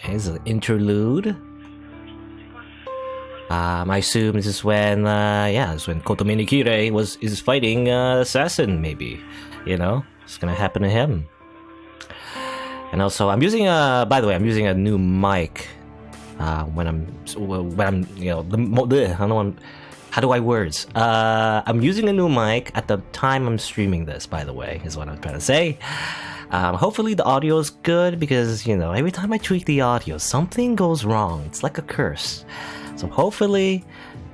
Okay, this is an interlude. I assume this is when, this is when Kotomini Kirei is fighting assassin. Maybe, it's gonna happen to him. And also, I'm using by the way, I'm using a new mic when I'm how do I words? I'm using a new mic at the time I'm streaming this, by the way, is what I'm trying to say. Hopefully the audio is good, because, every time I tweak the audio, something goes wrong. It's like a curse. So hopefully,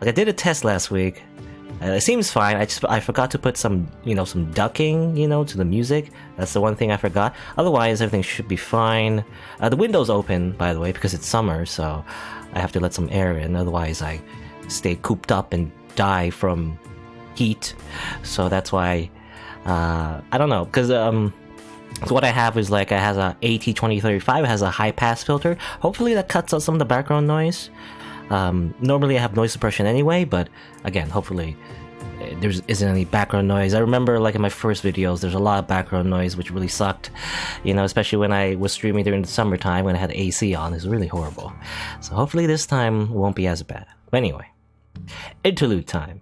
I did a test last week. It seems fine. I forgot to put some ducking, to the music. That's the one thing I forgot. Otherwise, everything should be fine. The window's open, by the way, because it's summer, so I have to let some air in. Otherwise, I stay cooped up and die from heat. So that's why I don't know, because so what I have is it has a AT2035, it has a high pass filter. Hopefully that cuts out some of the background noise. Normally I have noise suppression anyway, but again, hopefully there isn't any background noise. I remember in my first videos, there's a lot of background noise, which really sucked, especially when I was streaming during the summertime when I had AC on. It's really horrible. So hopefully this time won't be as bad. But anyway, interlude time.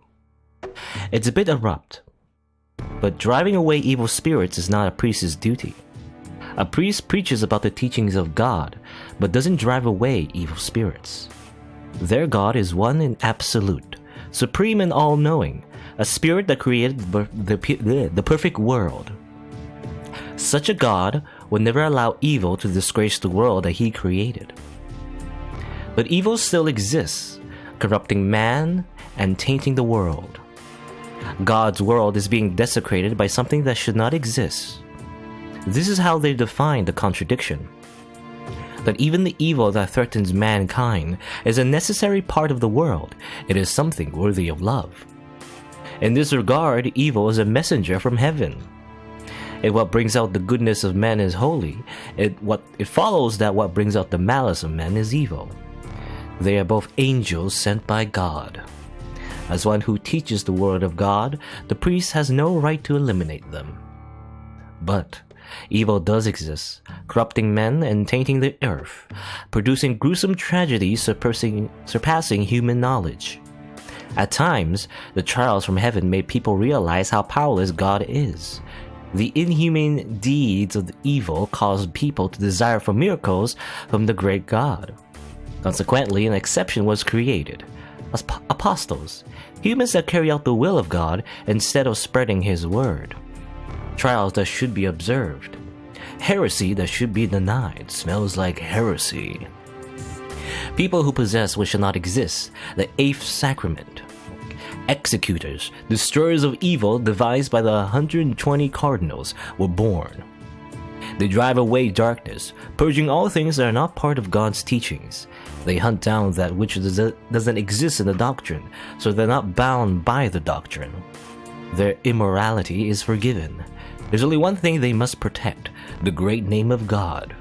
It's a bit abrupt, but driving away evil spirits is not a priest's duty. A priest preaches about the teachings of God, but doesn't drive away evil spirits. Their God is one and absolute, supreme and all-knowing, a spirit that created the perfect world. Such a God would never allow evil to disgrace the world that he created. But evil still exists, corrupting man and tainting the world. God's world is being desecrated by something that should not exist. This is how they define the contradiction. That even the evil that threatens mankind is a necessary part of the world. It is something worthy of love. In this regard, evil is a messenger from heaven. If what brings out the goodness of men is holy, it follows that what brings out the malice of men is evil. They are both angels sent by God. As one who teaches the word of God, the priest has no right to eliminate them. But evil does exist, corrupting men and tainting the earth, producing gruesome tragedies surpassing human knowledge. At times, the trials from heaven made people realize how powerless God is. The inhuman deeds of the evil caused people to desire for miracles from the great God. Consequently, an exception was created. Apostles, humans that carry out the will of God instead of spreading his word. Trials that should be observed. Heresy that should be denied. Smells like heresy. People who possess what should not exist. The eighth sacrament. Executors, destroyers of evil devised by the 120 cardinals, were born. They drive away darkness, purging all things that are not part of God's teachings. They hunt down that which doesn't exist in the doctrine, so they're not bound by the doctrine. Their immorality is forgiven. There's only one thing they must protect, the great name of God.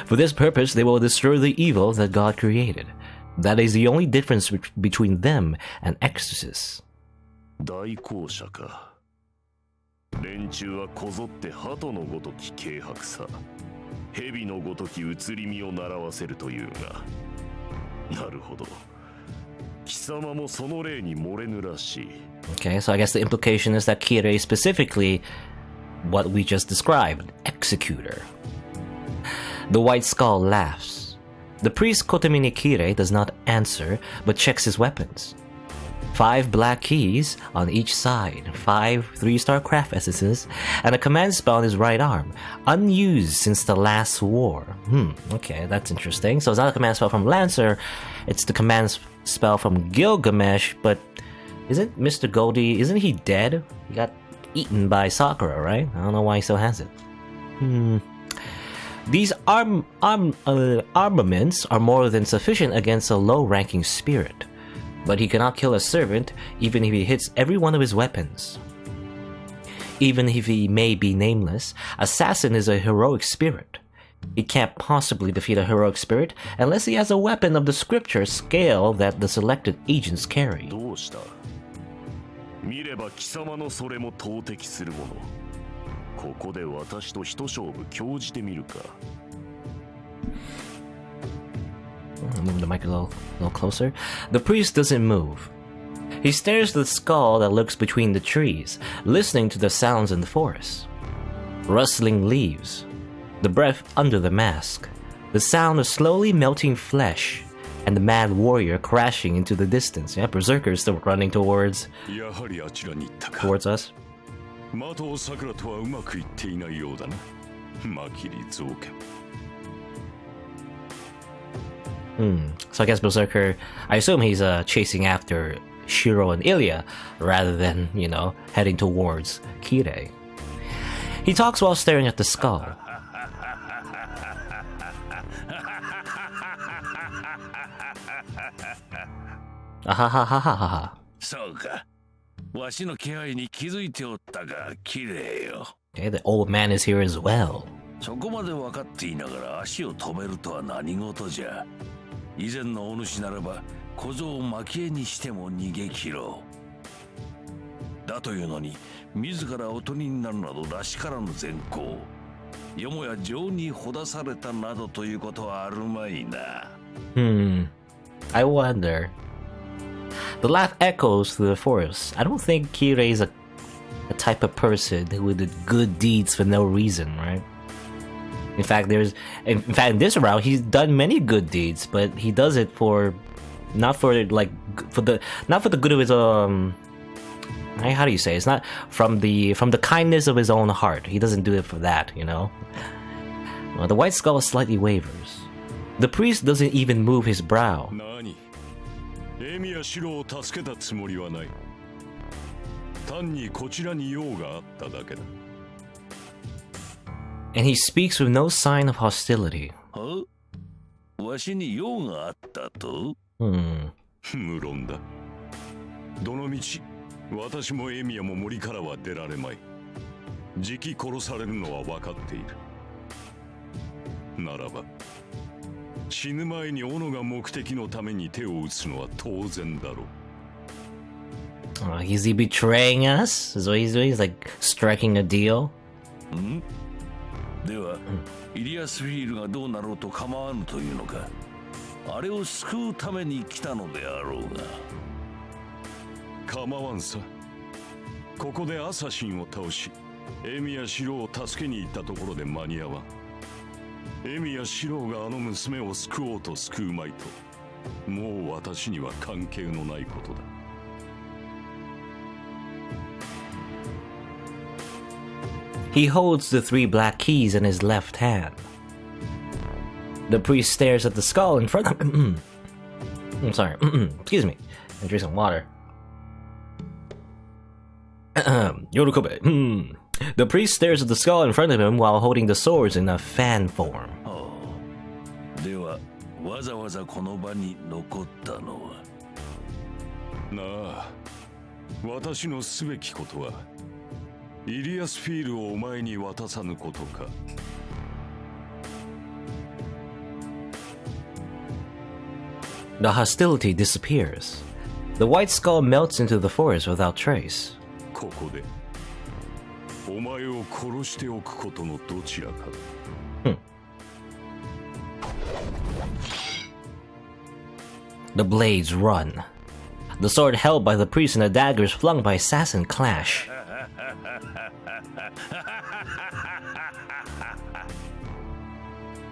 For this purpose, they will destroy the evil that God created. That is the only difference between them and exorcists. 大公社か。連中はこぞって鳩のごとき軽薄さ、蛇のごとき移り身を習わせるというが、なるほど。貴様もその例に漏れぬらしい。Okay, so I guess the implication is that Kirei is specifically what we just described, Executor. The White Skull laughs. The priest Kotomini Kirei does not answer, but checks his weapons. 5 black keys on each side, 5 3-star craft essences, and a command spell on his right arm, unused since the last war. Okay, that's interesting. So it's not a command spell from Lancer, it's the command spell from Gilgamesh, but isn't Mr. Goldie, isn't he dead? He got eaten by Sakura, right? I don't know why he still has it. These armaments are more than sufficient against a low-ranking spirit. But he cannot kill a servant even if he hits every one of his weapons. Even if he may be nameless, Assassin is a heroic spirit. He can't possibly defeat a heroic spirit unless he has a weapon of the scripture scale that the selected agents carry. どうした？見れば貴様のそれも投擲するもの。ここで私と一勝負興じてみるか。Move the mic a little closer. The priest doesn't move. He stares at the skull that looks between the trees, listening to the sounds in the forest. Rustling leaves, the breath under the mask, the sound of slowly melting flesh, and the mad warrior crashing into the distance. Yeah, Berserker is still running towards us. So I guess Berserker, I assume he's chasing after Shiro and Ilya rather than, heading towards Kirei. He talks while staring at the skull. Ahahahaha. そうか。わしの気配に気づいておったが、綺麗よ。Okay, the old man is here as well. そこまで分かっていながら足を止めるとは何事じゃ。以前のお主ならば小僧を蒔絵にしても逃げ切ろう。だというのに自らおとりになるなどらしからぬ善行。よもや情にほだされたなどということはあるまいな。I wonder. The laugh echoes through the forest. I don't think Kirei is a type of person who did good deeds for no reason, right? In fact, in this round, he's done many good deeds, but he does it not for the good of his how do you say? It's not from the kindness of his own heart. He doesn't do it for that, The white skull slightly wavers. The priest doesn't even move his brow. And he speaks with no sign of hostility. Huh? わしに用があったと？無論だ。どの道、私もエミヤも森からは出られまい。じき殺されるのは分かっている。ならば、死ぬ前に斧が目的のために手を打つのは当然だろう。Is he betraying us? Is what he's doing? He's like striking a deal? では、イリアスフィールがどうなろうと構わぬというのか。あれを救うために来たのであろうが。構わんさ。ここでアサシンを倒し、エミやシロを助けに行ったところで間に合わん。エミやシロがあの娘を救おうと救うまいと、もう私には関係のないことだ。He holds the 3 black keys in his left hand. The priest stares at the skull in front of him. I'm sorry. Excuse me. I drink some water. Yorukobe. The priest stares at the skull in front of him while holding the swords in a fan form. では、わざわざこの場に残ったのは。なあ、私のすべきことは。イリアスフィールをお前に渡さぬことか。The hostility disappears. The white skull melts into the forest without trace. ここでお前を殺しておくことのどちらか。The blades run. The sword held by the priest and the daggers flung by assassin clash.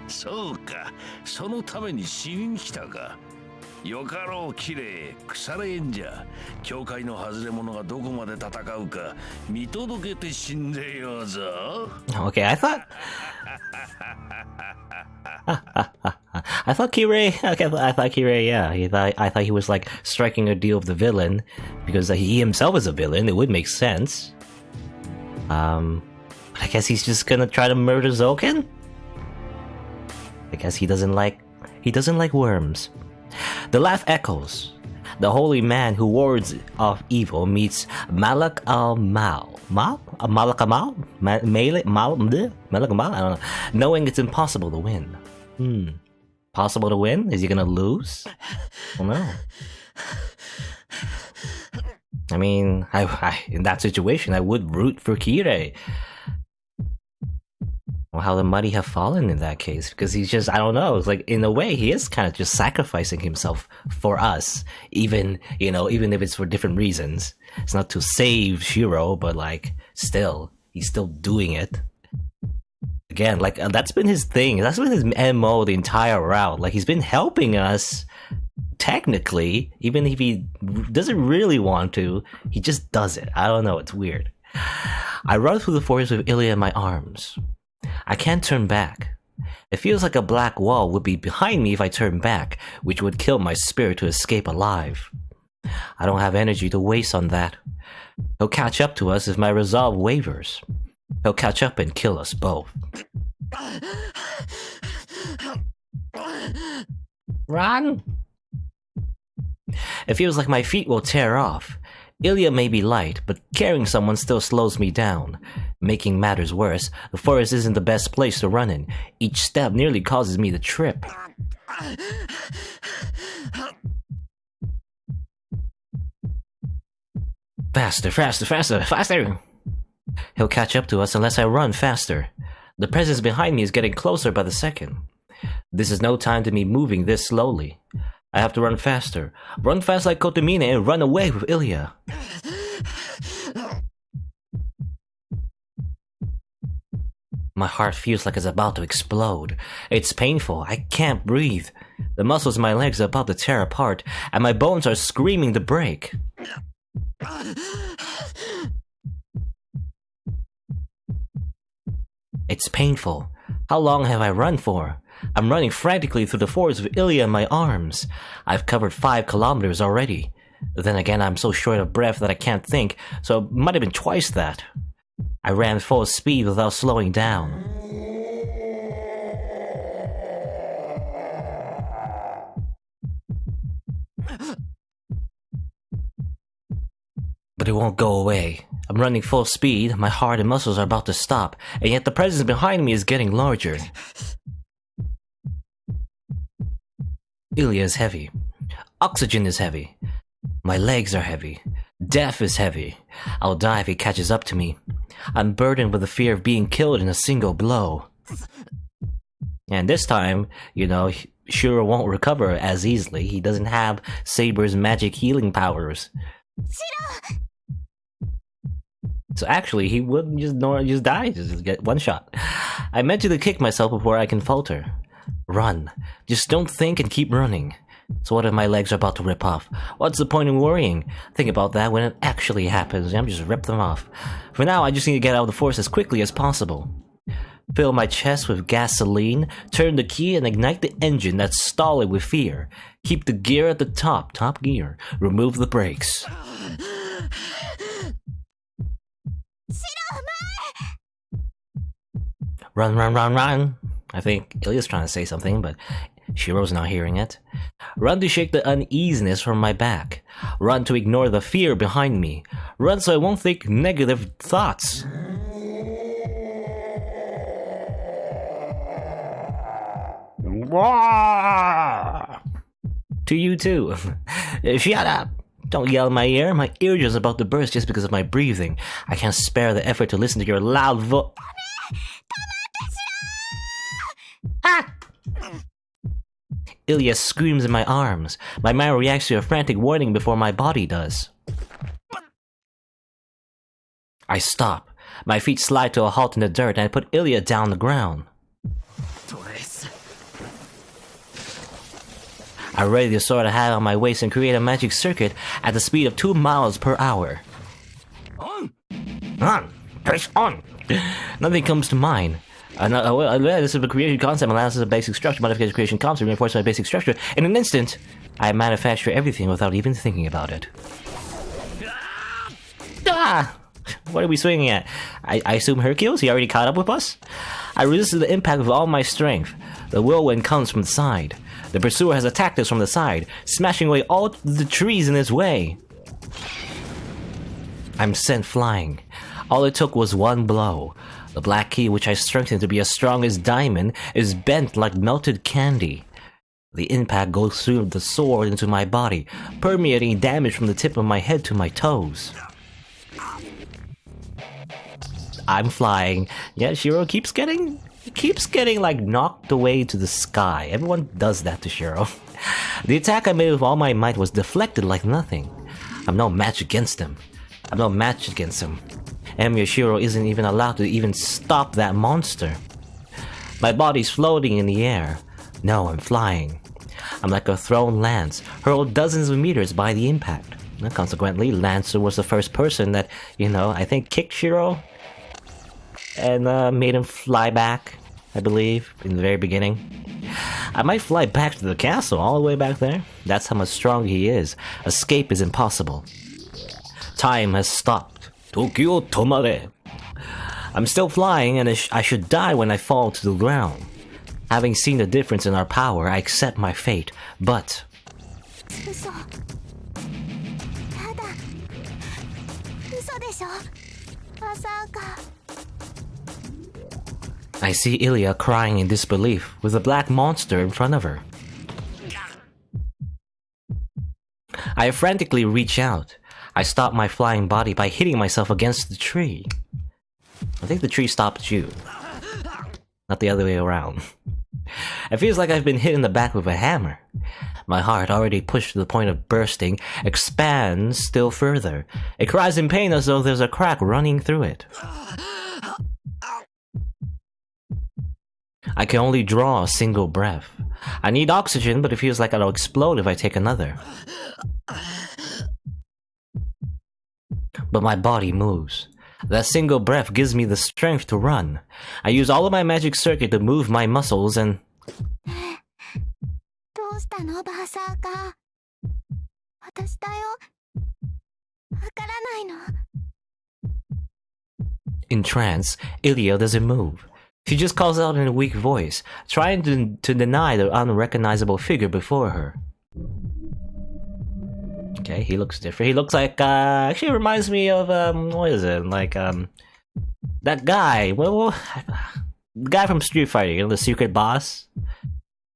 そうか、そのために死にに来たか。よかろう、綺麗、腐れ縁じゃ。教会の外れ者がどこまで戦うか見届けて死んでようぞ。Okay, I thought Kirei. Okay, I thought Kirei. Yeah, I thought he was like striking a deal with the villain because he himself is a villain. It would make sense. But I guess he's just gonna try to murder Zoken. I guess he doesn't like worms. The laugh echoes. The holy man who wards off evil meets Malak al-Mal. Malak al-Mal? Malak al-Mal? I don't know. Knowing it's impossible to win. Possible to win? Is he gonna lose? Well, no. I mean, I in that situation, I would root for Kirei. Well, how the mighty have fallen in that case, because he's just, I don't know, it's like, in a way, he is kind of just sacrificing himself for us, even, even if it's for different reasons. It's not to save Shiro, but like, still, he's still doing it. Again, like, that's been his thing, that's been his MO the entire route, like, he's been helping us, technically, even if he doesn't really want to, he just does it. I don't know, it's weird. I run through the forest with Ilya in my arms. I can't turn back. It feels like a black wall would be behind me if I turn back, which would kill my spirit to escape alive. I don't have energy to waste on that. He'll catch up to us if my resolve wavers. He'll catch up and kill us both. Run! It feels like my feet will tear off. Ilya may be light, but carrying someone still slows me down. Making matters worse, the forest isn't the best place to run in. Each step nearly causes me to trip. Faster, faster, faster, faster! He'll catch up to us unless I run faster. The presence behind me is getting closer by the second. This is no time to be moving this slowly. I have to run faster. Run fast like Kotomine and run away with Ilya. My heart feels like it's about to explode. It's painful. I can't breathe. The muscles in my legs are about to tear apart, and my bones are screaming to break. It's painful. How long have I run for? I'm running frantically through the forest with Ilya in my arms. I've covered 5 kilometers already. Then again, I'm so short of breath that I can't think, so it might have been twice that. I ran full speed without slowing down. But it won't go away. I'm running full speed, my heart and muscles are about to stop, and yet the presence behind me is getting larger. Ilya is heavy. Oxygen is heavy. My legs are heavy. Death is heavy. I'll die if he catches up to me. I'm burdened with the fear of being killed in a single blow. And this time, Shiro won't recover as easily. He doesn't have Saber's magic healing powers. Shiro! So actually, he would just die, just get one shot. I meant to kick myself before I can falter. Run. Just don't think and keep running. So what if my legs are about to rip off? What's the point in worrying? Think about that when it actually happens. I'm just rip them off. For now, I just need to get out of the forest as quickly as possible. Fill my chest with gasoline, turn the key and ignite the engine that's stalling with fear. Keep the gear at the top gear. Remove the brakes. Run, run, run, run. I think Ilya's trying to say something, but Shiro's not hearing it. Run to shake the uneasiness from my back. Run to ignore the fear behind me. Run so I won't think negative thoughts. To you too. Shut up. Don't yell in my ear. My eardrum's about to burst just because of my breathing. I can't spare the effort to listen to your loud voice. Ah! Ilya screams in my arms. My mind reacts to a frantic warning before my body does. I stop. My feet slide to a halt in the dirt and I put Ilya down the ground. I ready the sword I had on my waist and create a magic circuit at the speed of 2 miles per hour. On! Press on! Nothing comes to mind. This is a creation concept, analysis of basic structure, modification creation concept, reinforcement of basic structure. In an instant, I manufacture everything without even thinking about it. Ah! What are we swinging at? I assume Hercules? He already caught up with us? I resisted the impact with all my strength. The whirlwind comes from the side. The pursuer has attacked us from the side, smashing away all the trees in his way. I'm sent flying. All it took was one blow. The black key, which I strengthened to be as strong as diamond, is bent like melted candy. The impact goes through the sword into my body, permeating damage from the tip of my head to my toes. I'm flying. Yeah, Shiro keeps getting He keeps getting like knocked away to the sky. Everyone does that to Shiro. The attack I made with all my might was deflected like nothing. I'm no match against him. Emiya Shiro isn't even allowed to even stop that monster. My body's floating in the air. No, I'm flying. I'm like a thrown lance, hurled dozens of meters by the impact. And consequently, Lancer was the first person that, I think kicked Shiro and made him fly back, I believe, in the very beginning. I might fly back to the castle, all the way back there. That's how much strong he is. Escape is impossible. Time has stopped. Tokyo tomare. I'm still flying, and I should die when I fall to the ground. Having seen the difference in our power, I accept my fate, but... I see Ilya crying in disbelief, with a black monster in front of her. I frantically reach out. I stop my flying body by hitting myself against the tree. I think the tree stopped you, not the other way around. It feels like I've been hit in the back with a hammer. My heart, already pushed to the point of bursting, expands still further. It cries in pain as though there's a crack running through it. I can only draw a single breath. I need oxygen, but it feels like I'll explode if I take another. But my body moves. That single breath gives me the strength to run. I use all of my magic circuit to move my muscles and... In trance, Ilya doesn't move. She just calls out in a weak voice, trying to deny the unrecognizable figure before her. Okay, he looks different. He looks like, actually reminds me of, what is it? Like, that guy. The guy from Street Fighter, the secret boss.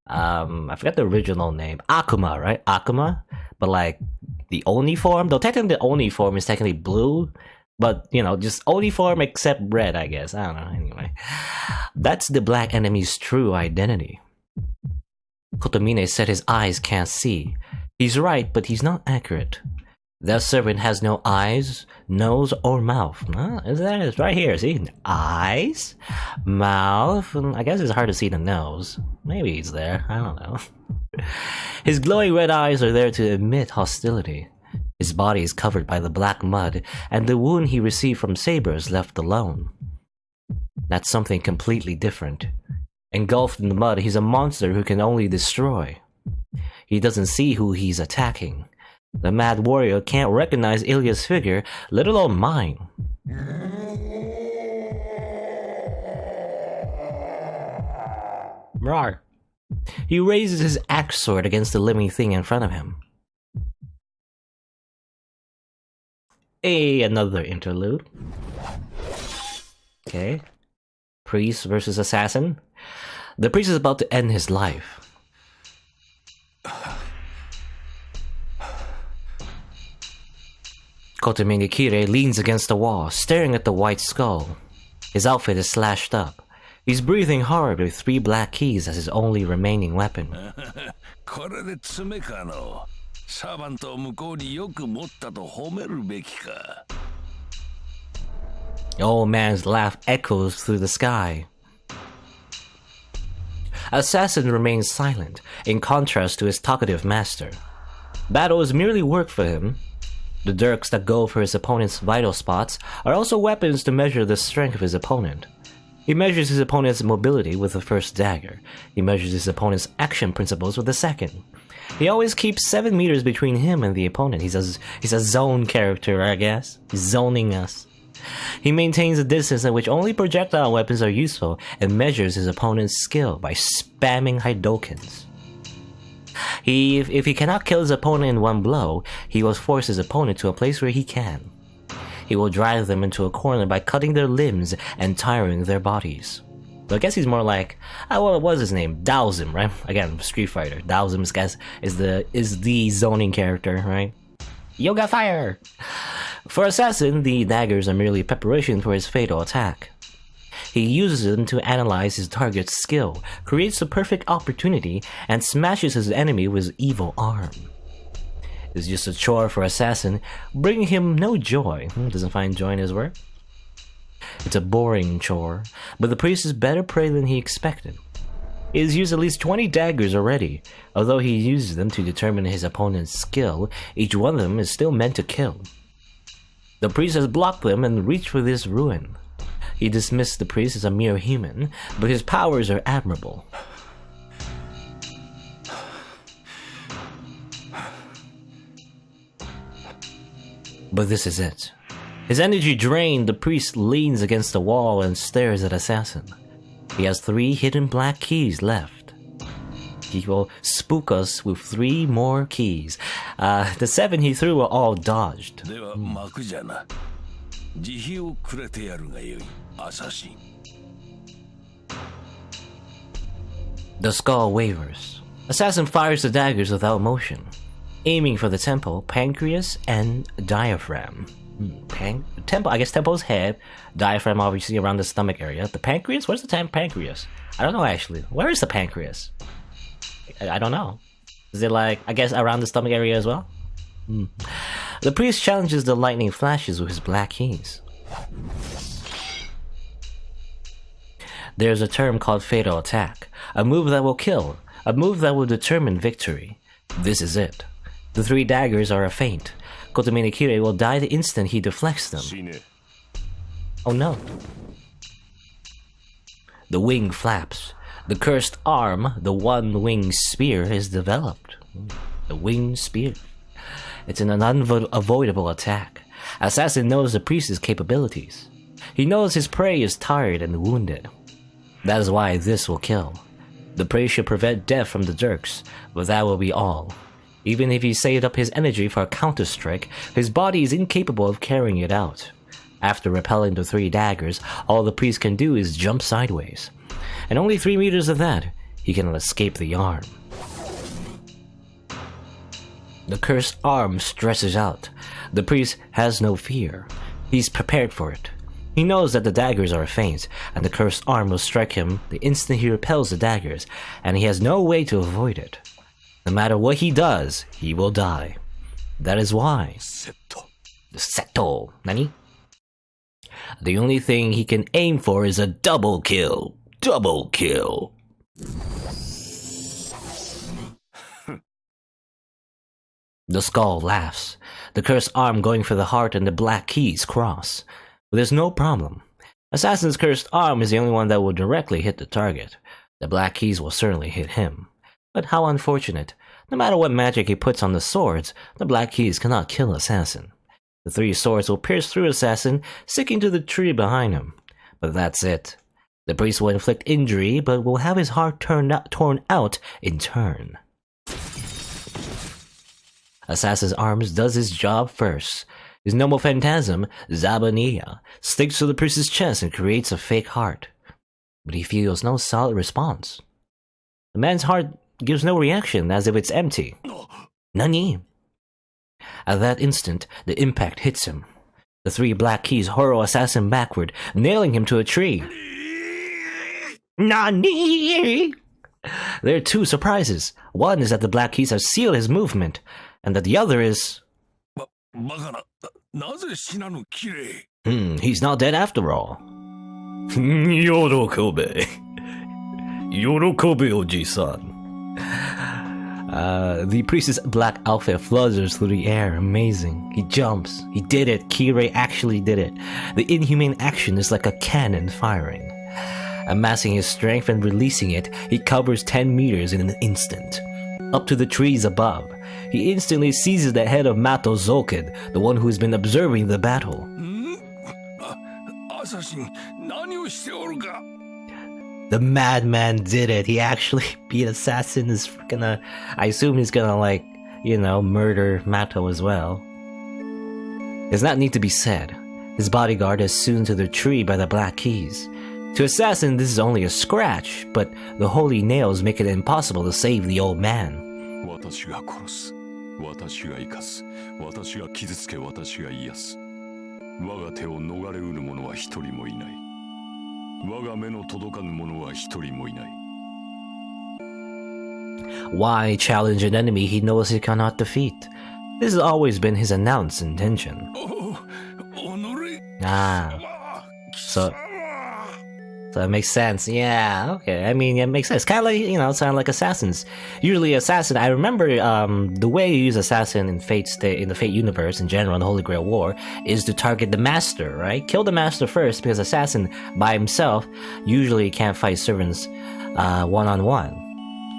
I forgot the original name. Akuma, right? Akuma? But like, the Oni form? Though technically the Oni form is technically blue. But, just Oni form except red, I guess. I don't know, anyway. That's the black enemy's true identity. Kotomine said his eyes can't see. He's right, but he's not accurate. That servant has no eyes, nose, or mouth. It's right here, see? Eyes? Mouth? I guess it's hard to see the nose. Maybe he's there, I don't know. His glowing red eyes are there to emit hostility. His body is covered by the black mud, and the wound he received from sabers left alone. That's something completely different. Engulfed in the mud, he's a monster who can only destroy. He doesn't see who he's attacking. The mad warrior can't recognize Ilya's figure, let alone mine. Rawr. He raises his axe sword against the living thing in front of him. Another interlude. Okay. Priest versus assassin. The priest is about to end his life. Kotomine Kirei leans against the wall, staring at the white skull. His outfit is slashed up. He's breathing hard with 3 black keys as his only remaining weapon. The old man's laugh echoes through the sky. Assassin remains silent, in contrast to his talkative master. Battle is merely work for him. The dirks that go for his opponent's vital spots are also weapons to measure the strength of his opponent. He measures his opponent's mobility with the first dagger. He measures his opponent's action principles with the second. He always keeps 7 meters between him and the opponent. He's a zone character, I guess. He's zoning us. He maintains a distance at which only projectile weapons are useful and measures his opponent's skill by spamming Hadokens. If he cannot kill his opponent in one blow, he will force his opponent to a place where he can. He will drive them into a corner by cutting their limbs and tiring their bodies. But I guess he's more like, what was his name? Daozim, right? Again, Street Fighter. Daozim, guess, is the zoning character, right? Yoga Fire! For Assassin, the daggers are merely preparation for his fatal attack. He uses them to analyze his target's skill, creates the perfect opportunity, and smashes his enemy with his evil arm. It's just a chore for Assassin, bringing him no joy. Doesn't find joy in his work? It's a boring chore, but the priest is better prey than he expected. He has used at least 20 daggers already. Although he uses them to determine his opponent's skill, each one of them is still meant to kill. The priest has blocked them and reached for this ruin. He dismissed the priest as a mere human, but his powers are admirable. But this is it. His energy drained, the priest leans against the wall and stares at Assassin. He has 3 hidden black keys left. He will spook us with 3 more keys. The 7 he threw were all dodged. The skull wavers. Assassin fires the daggers without motion, aiming for the temple, pancreas, and diaphragm. Temple, I guess temple's head, diaphragm obviously around the stomach area. The pancreas? Where's the pancreas? I don't know actually. Where is the pancreas? I don't know. Is it like, I guess around the stomach area as well? The priest challenges the lightning flashes with his black keys. There's a term called fatal attack, a move that will kill, a move that will determine victory. This is it. The 3 daggers are a feint. Kotomine Kirei will die the instant he deflects them. Oh no. The wing flaps. The cursed arm, the one-winged spear, is developed. The winged spear. It's an unavoidable attack. Assassin knows the priest's capabilities. He knows his prey is tired and wounded. That is why this will kill. The prey should prevent death from the jerks, but that will be all. Even if he saved up his energy for a counter-strike, his body is incapable of carrying it out. After repelling the 3 daggers, all the priest can do is jump sideways. And only 3 meters of that, he cannot escape the arm. The cursed arm stretches out. The priest has no fear. He's prepared for it. He knows that the daggers are a feint, and the cursed arm will strike him the instant he repels the daggers, and he has no way to avoid it. No matter what he does, he will die. That is why. Seto. Nani? The only thing he can aim for is a double kill. Double kill. The skull laughs. The cursed arm going for the heart and the black keys cross. But there's no problem. Assassin's cursed arm is the only one that will directly hit the target. The black keys will certainly hit him. But how unfortunate. No matter what magic he puts on the swords, the black keys cannot kill Assassin. The 3 swords will pierce through Assassin, sticking to the tree behind him. But that's it. The priest will inflict injury, but will have his heart torn out in turn. Assassin's arms does his job first. His noble phantasm, Zabania, sticks to the priest's chest and creates a fake heart. But he feels no solid response. The man's heart gives no reaction, as if it's empty. Nani? At that instant, the impact hits him. The 3 black keys hurl Assassin backward, nailing him to a tree. Nani? There are 2 surprises. One is that the black keys have sealed his movement, and that the other is... he's not dead after all. Yorokobe. Yorokobe, Oji-san. The priest's black outfit flutters through the air. Amazing. He jumps. He did it. Kirei actually did it. The inhumane action is like a cannon firing. Amassing his strength and releasing it, he covers 10 meters in an instant. Up to the trees above, he instantly seizes the head of Mato Zoken, the one who's been observing the battle. The madman did it. He actually beat Assassin. Is gonna, I assume he's gonna, like, you know, murder Mato as well. Does not need to be said. His bodyguard is sewn to the tree by the black keys. To Assassin, this is only a scratch, but the holy nails make it impossible to save the old man. 我が目の届かぬ者は一人もいない。 Why challenge an enemy he knows he cannot defeat? This has always been his announced intention. So it makes sense. Yeah, okay. I mean, it makes sense. Kind of like, sound like assassins. Usually assassin, I remember the way you use assassin in in the Fate universe in general, in the Holy Grail War, is to target the master, right? Kill the master first, because assassin by himself usually can't fight servants one-on-one.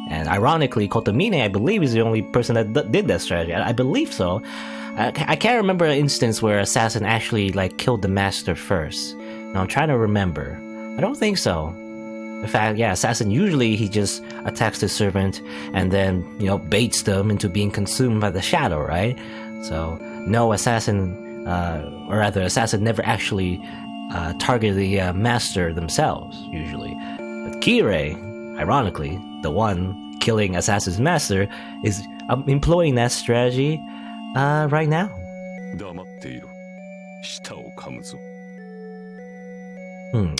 And ironically, Kotomine, I believe, is the only person that did that strategy. I believe so. I can't remember an instance where assassin actually killed the master first. Now I'm trying to remember. I don't think so. In fact, yeah, assassin usually he just attacks the servant and then baits them into being consumed by the shadow, right? So no, assassin, or rather, assassin never actually targeted the master themselves usually. But Kirei, ironically, the one killing assassin's master, is employing that strategy right now.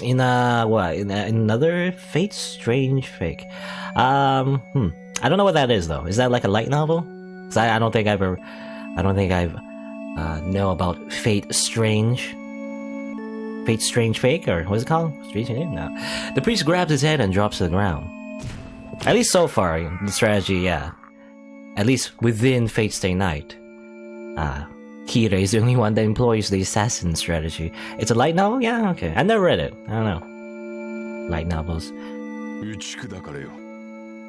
In what? In another Fate Strange Fake. I don't know what that is though. Is that like a light novel? 'Cause I don't think I've know about Fate Strange. Fate Strange Fake, or what's it called? Strange name? No. The priest grabs his head and drops to the ground. At least so far, the strategy, yeah. At least within Fate Stay Night. Kirei is the only one that employs the assassin strategy. It's a light novel? Yeah, okay. I never read it. I don't know. Light novels.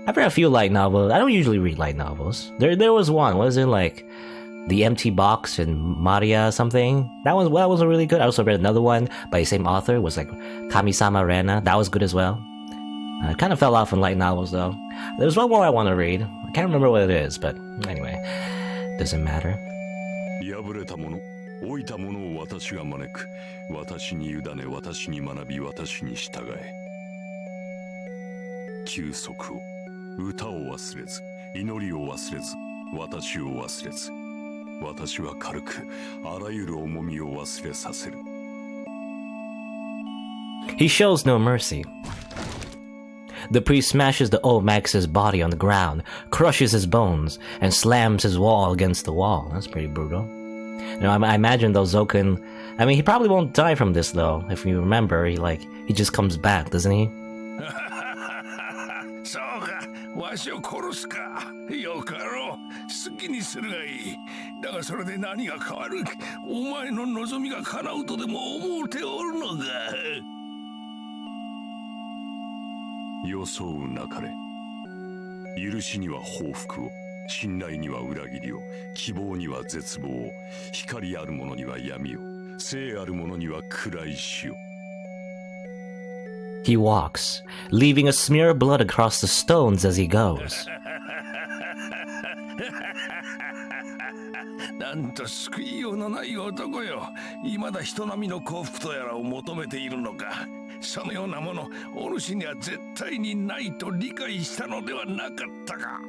I've read a few light novels. I don't usually read light novels. There was one. Was it like The Empty Box and Maria something? That was really good. I also read another one by the same author. It was like Kami-sama Rena. That was good as well. I kind of fell off on light novels though. There's one more I want to read. I can't remember what it is, but anyway, doesn't matter. 破れたもの、老いたものを私が招く。私に委ね、私に学び、私に従え。休息を、歌を忘れず、祈りを忘れず、私を忘れず。私は軽く、あらゆる重みを忘れさせる。He shows no mercy. The priest smashes the old Max's body on the ground, crushes his bones, and slams his wall against the wall. That's pretty brutal. I imagine though Zoken... I mean, he probably won't die from this though. If you remember, he just comes back, doesn't he? そうか、わしを殺すか。よかろう。好きにするがいい。だがそれで何が変わる？お前の望みが叶うとでも思うておるのか。装うなかれ。許しには報復を、信頼には裏切りを、希望には絶望を、光ある者には闇を、生ある者には暗い死を。He walks, leaving a smear of blood across the stones as he goes. なんと救いようのない男よ。未だ人並みの幸福とやらを求めているのか。そのようなもの、お主には絶対にないと理解したのではなかったか。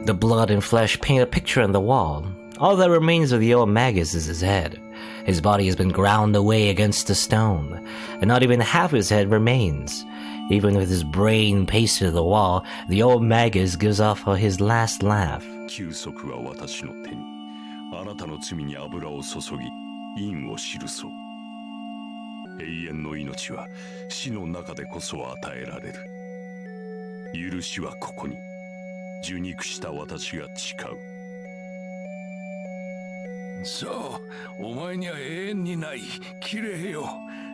The blood and flesh paint a picture on the wall. All that remains of the old Magus is his head. His body has been ground away against the stone, and not even half his head remains. Even with his brain pasted to the wall, the old Magus gives off his last laugh. 休息は私の手に。あなたの罪に油を注ぎ、印を記そう。永遠の命は死の中でこそ与えられる。許しはここに。受肉した私が誓う。そう、お前には永遠にない。綺麗よ。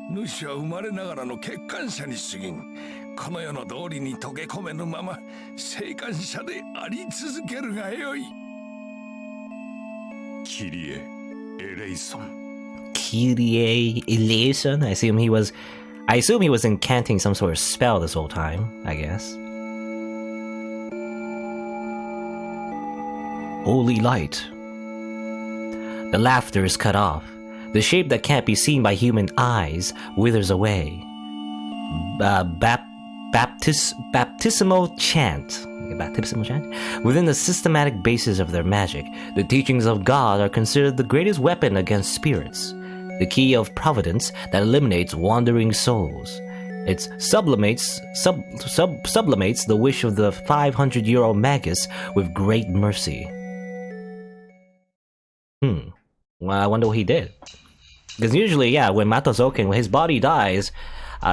主は生まれながらの欠陥者に過ぎん。この世の道理に溶け込めぬまま生還者であり続けるがよい。キリエ・エレイソン。Kirei Eleison? I assume he was incanting some sort of spell this whole time, I guess. Holy light. The laughter is cut off. The shape that can't be seen by human eyes withers away. Baptismal chant. Baptismal chant? Within the systematic basis of their magic, the teachings of God are considered the greatest weapon against spirits. The key of providence that eliminates wandering souls. It sublimates the wish of the 500-year-old magus with great mercy. Well, I wonder what he did. Because usually, yeah, when Matozoken, when his body dies,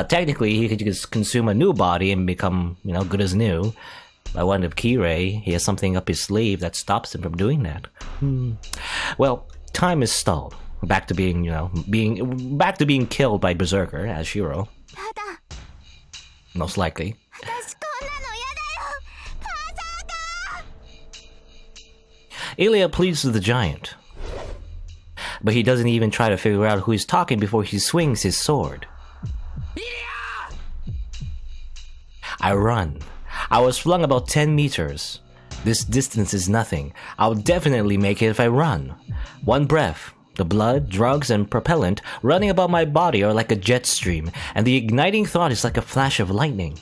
technically he could just consume a new body and become, good as new. I wonder if Kirei, he has something up his sleeve that stops him from doing that. Well, time is stalled. Back to being, back to being killed by Berserker as Shiro. Most likely. Ilya pleads to the giant. But he doesn't even try to figure out who he's talking before he swings his sword. I run. I was flung about 10 meters. This distance is nothing. I'll definitely make it if I run. One breath. The blood, drugs, and propellant running about my body are like a jet stream, and the igniting thought is like a flash of lightning.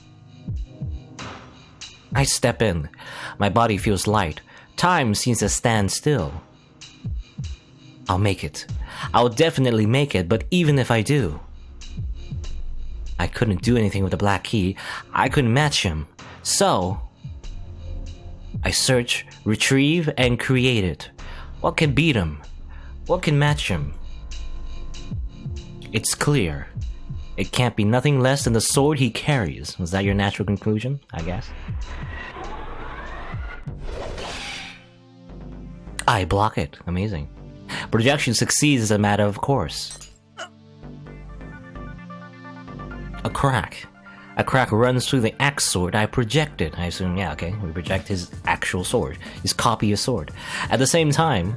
I step in. My body feels light. Time seems to stand still. I'll make it. I'll definitely make it, but even if I do... I couldn't do anything with the black key. I couldn't match him. So... I search, retrieve, and create it. What can beat him? What can match him? It's clear. It can't be nothing less than the sword he carries. Was that your natural conclusion, I guess? I block it. Amazing. Projection succeeds as a matter of course. A crack. A crack runs through the axe sword I projected. I assume, yeah, okay, we project his actual sword. His copy of sword. At the same time...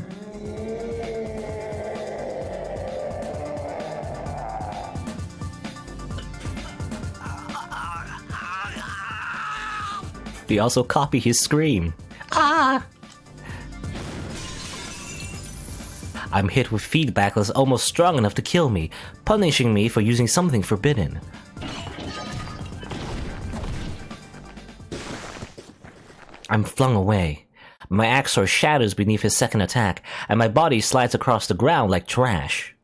we also copy his scream. Ah! I'm hit with feedback that's almost strong enough to kill me, punishing me for using something forbidden. I'm flung away. My axe sword shatters beneath his second attack, and my body slides across the ground like trash.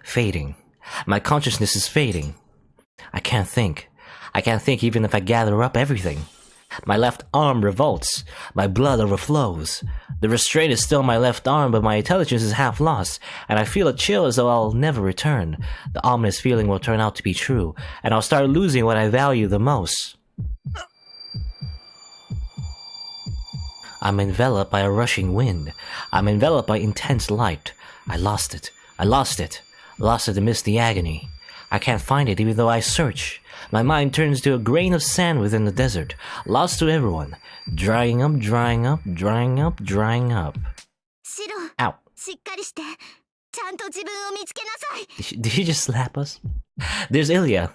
Fading. My consciousness is fading. I can't think. I can't think even if I gather up everything. My left arm revolts. My blood overflows. The restraint is still on my left arm, but my intelligence is half lost, and I feel a chill as though I'll never return. The ominous feeling will turn out to be true, and I'll start losing what I value the most. I'm enveloped by a rushing wind. I'm enveloped by intense light. I lost it. I lost it. Lost it amidst the agony. I can't find it even though I search. My mind turns to a grain of sand within the desert, lost to everyone. Drying up, drying up, drying up, drying up. Shiro, ow. Did he just slap us? There's Ilya.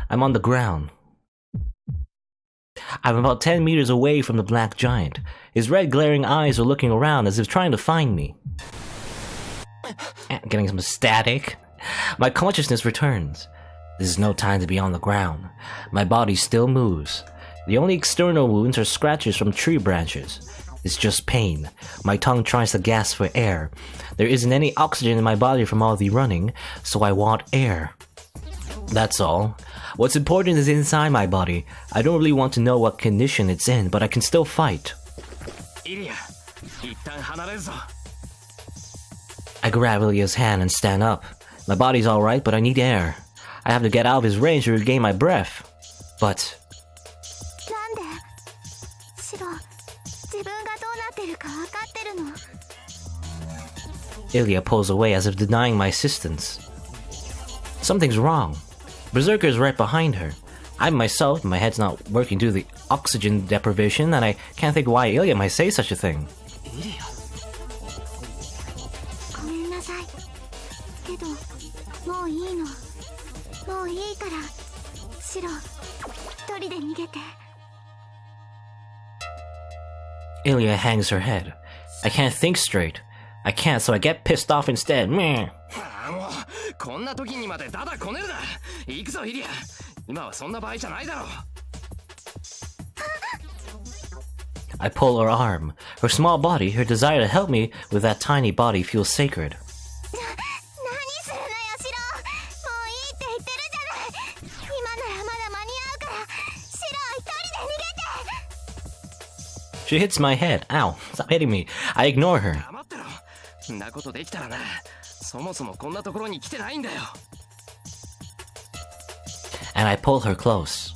I'm on the ground. I'm about 10 meters away from the black giant. His red glaring eyes are looking around as if trying to find me. Getting some static. My consciousness returns. This is no time to be on the ground. My body still moves. The only external wounds are scratches from tree branches. It's just pain. My tongue tries to gasp for air. There isn't any oxygen in my body from all the running, so I want air. That's all. What's important is inside my body. I don't really want to know what condition it's in, but I can still fight. I grab Ilya's hand and stand up. My body's alright, but I need air. I have to get out of his range to regain my breath. But... Ilya pulls away as if denying my assistance. Something's wrong. Berserker is right behind her. I myself, my head's not working due to the oxygen deprivation, and I can't think why Ilya might say such a thing. Ilya hangs her head. I can't think straight. I can't, so I get pissed off instead. Meh. I pull her arm. Her small body, her desire to help me with that tiny body feels sacred. She hits my head. Ow, stop hitting me. I ignore her. 黙ってろ。そんなことできたらな。そもそもこんなところに来てないんだよ。And I pull her close.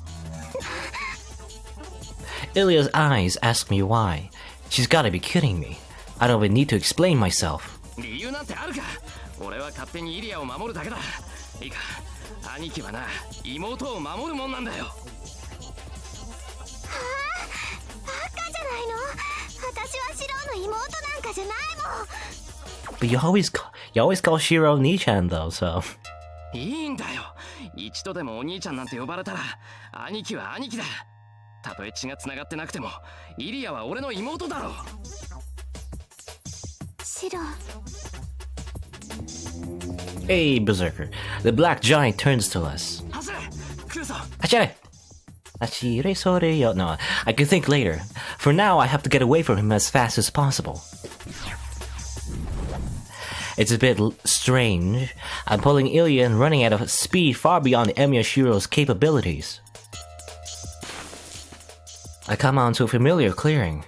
Ilya's eyes ask me why. She's gotta be kidding me. I don't even need to explain myself. 理由なんてあるか。俺は勝手にイリアを守るだけだ。いいか、兄貴はな、妹を守るもんなんだよ。But you always call Shiro Ni-chan though, so. いいんだよ。一度でもお兄ちゃんなんて呼ばれたら、兄貴は兄貴だ。たとえ血が繋がってなくても、イリアは俺の妹だろ。シロ。Hey, Berserker. The black giant turns to us. 走れ、来るぞ。Hachire! Hachire sore yo. No, I can think later. For now, I have to get away from him as fast as possible. It's a bit strange. I'm pulling Ilya and running at a speed far beyond Emiya Shiro's capabilities. I come onto a familiar clearing.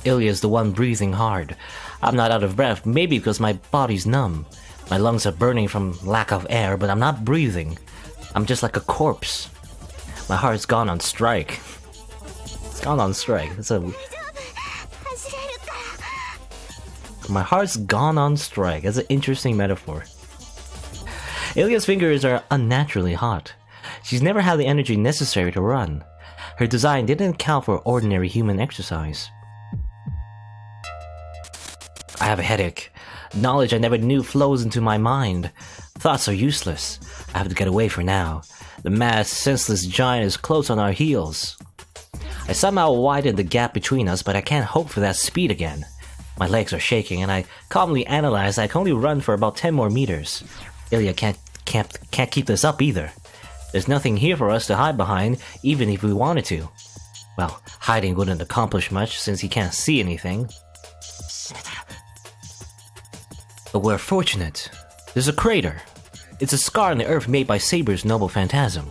Ilya's the one breathing hard. I'm not out of breath, maybe because my body's numb. My lungs are burning from lack of air, but I'm not breathing. I'm just like a corpse. My heart's gone on strike. It's gone on strike. My heart's gone on strike. That's an interesting metaphor. Ilya's fingers are unnaturally hot. She's never had the energy necessary to run. Her design didn't account for ordinary human exercise. I have a headache. Knowledge I never knew flows into my mind. Thoughts are useless. I have to get away for now. The mad, senseless giant is close on our heels. I somehow widen the gap between us, but I can't hope for that speed again. My legs are shaking, and I calmly analyze I can only run for about 10 more meters. Ilya can't keep this up either. There's nothing here for us to hide behind, even if we wanted to. Well, hiding wouldn't accomplish much since he can't see anything. But we're fortunate. There's a crater. It's a scar on the earth made by Saber's noble phantasm.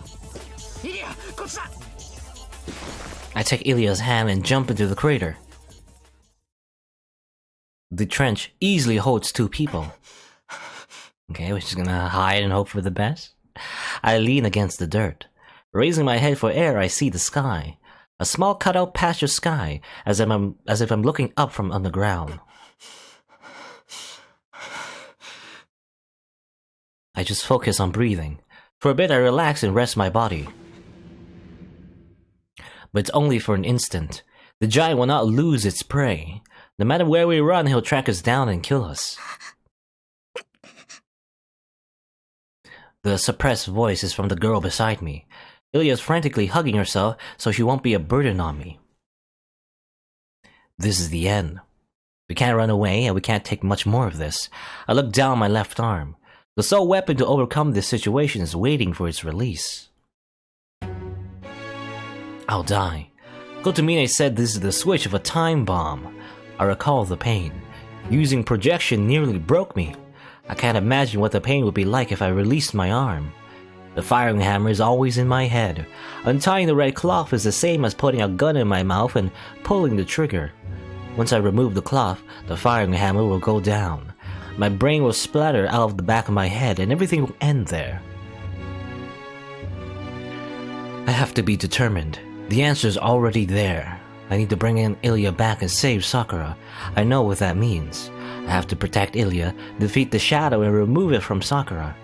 I take Ilya's hand and jump into the crater. The trench easily holds 2 people. Okay, we're just gonna hide and hope for the best. I lean against the dirt. Raising my head for air, I see the sky. A small cutout patch of sky, as if I'm looking up from underground. I just focus on breathing. For a bit I relax and rest my body. But it's only for an instant. The giant will not lose its prey. No matter where we run, he'll track us down and kill us. The suppressed voice is from the girl beside me. Ilya is frantically hugging herself so she won't be a burden on me. This is the end. We can't run away and we can't take much more of this. I look down my left arm. The sole weapon to overcome this situation is waiting for its release. I'll die. Kotomine said this is the switch of a time bomb. I recall the pain. Using projection nearly broke me. I can't imagine what the pain would be like if I released my arm. The firing hammer is always in my head. Untying the red cloth is the same as putting a gun in my mouth and pulling the trigger. Once I remove the cloth, the firing hammer will go down. My brain will splatter out of the back of my head and everything will end there. I have to be determined. The answer's already there. I need to bring in Ilya back and save Sakura. I know what that means. I have to protect Ilya, defeat the shadow and remove it from Sakura.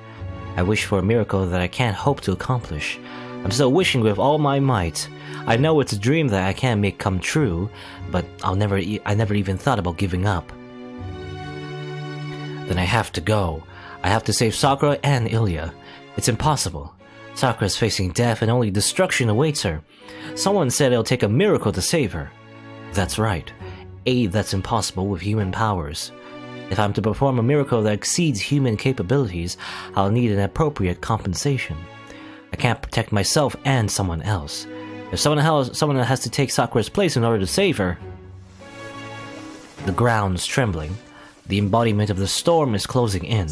I wish for a miracle that I can't hope to accomplish. I'm still wishing with all my might. I know it's a dream that I can't make come true, but I never even thought about giving up. Then I have to go. I have to save Sakura and Ilya. It's impossible. Sakura's facing death and only destruction awaits her. Someone said it'll take a miracle to save her. That's right. That's impossible with human powers. If I'm to perform a miracle that exceeds human capabilities, I'll need an appropriate compensation. I can't protect myself and someone else. If someone has to take Sakura's place in order to save her... The ground's trembling. The embodiment of the storm is closing in.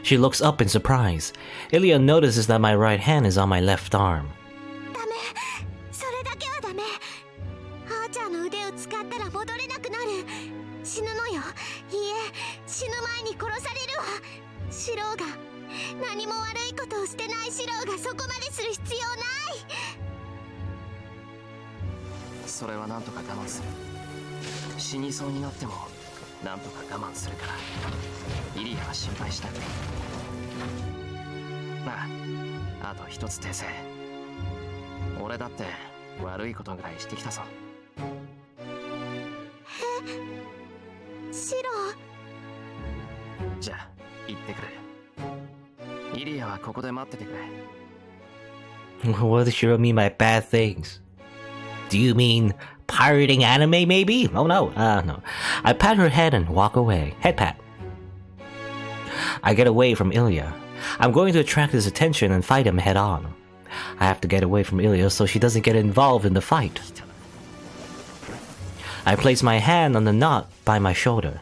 She looks up in surprise. Ilya notices that my right hand is on my left arm. ダメ、それだけはダメ。あーちゃんの腕を使ったら戻れなくなる。死ぬのよ。いいえ、死ぬ前に殺されるわ。シローが、何も悪いことをしてないシローがそこまでする必要ない。それはなんとか我慢する。死にそうになってもなんとか我慢するから、イリアは心配しなくていい。ああ、あと一つ訂正。俺だって悪いことぐらいしてきたぞ。シロー。じゃあ行ってくれ。イリアはここで待っててくれ。What does Shiro mean by bad things? Do you mean pirating anime, maybe? Oh no, no. I pat her head and walk away. Head pat. I get away from Ilya. I'm going to attract his attention and fight him head on. I have to get away from Ilya so she doesn't get involved in the fight. I place my hand on the knot by my shoulder.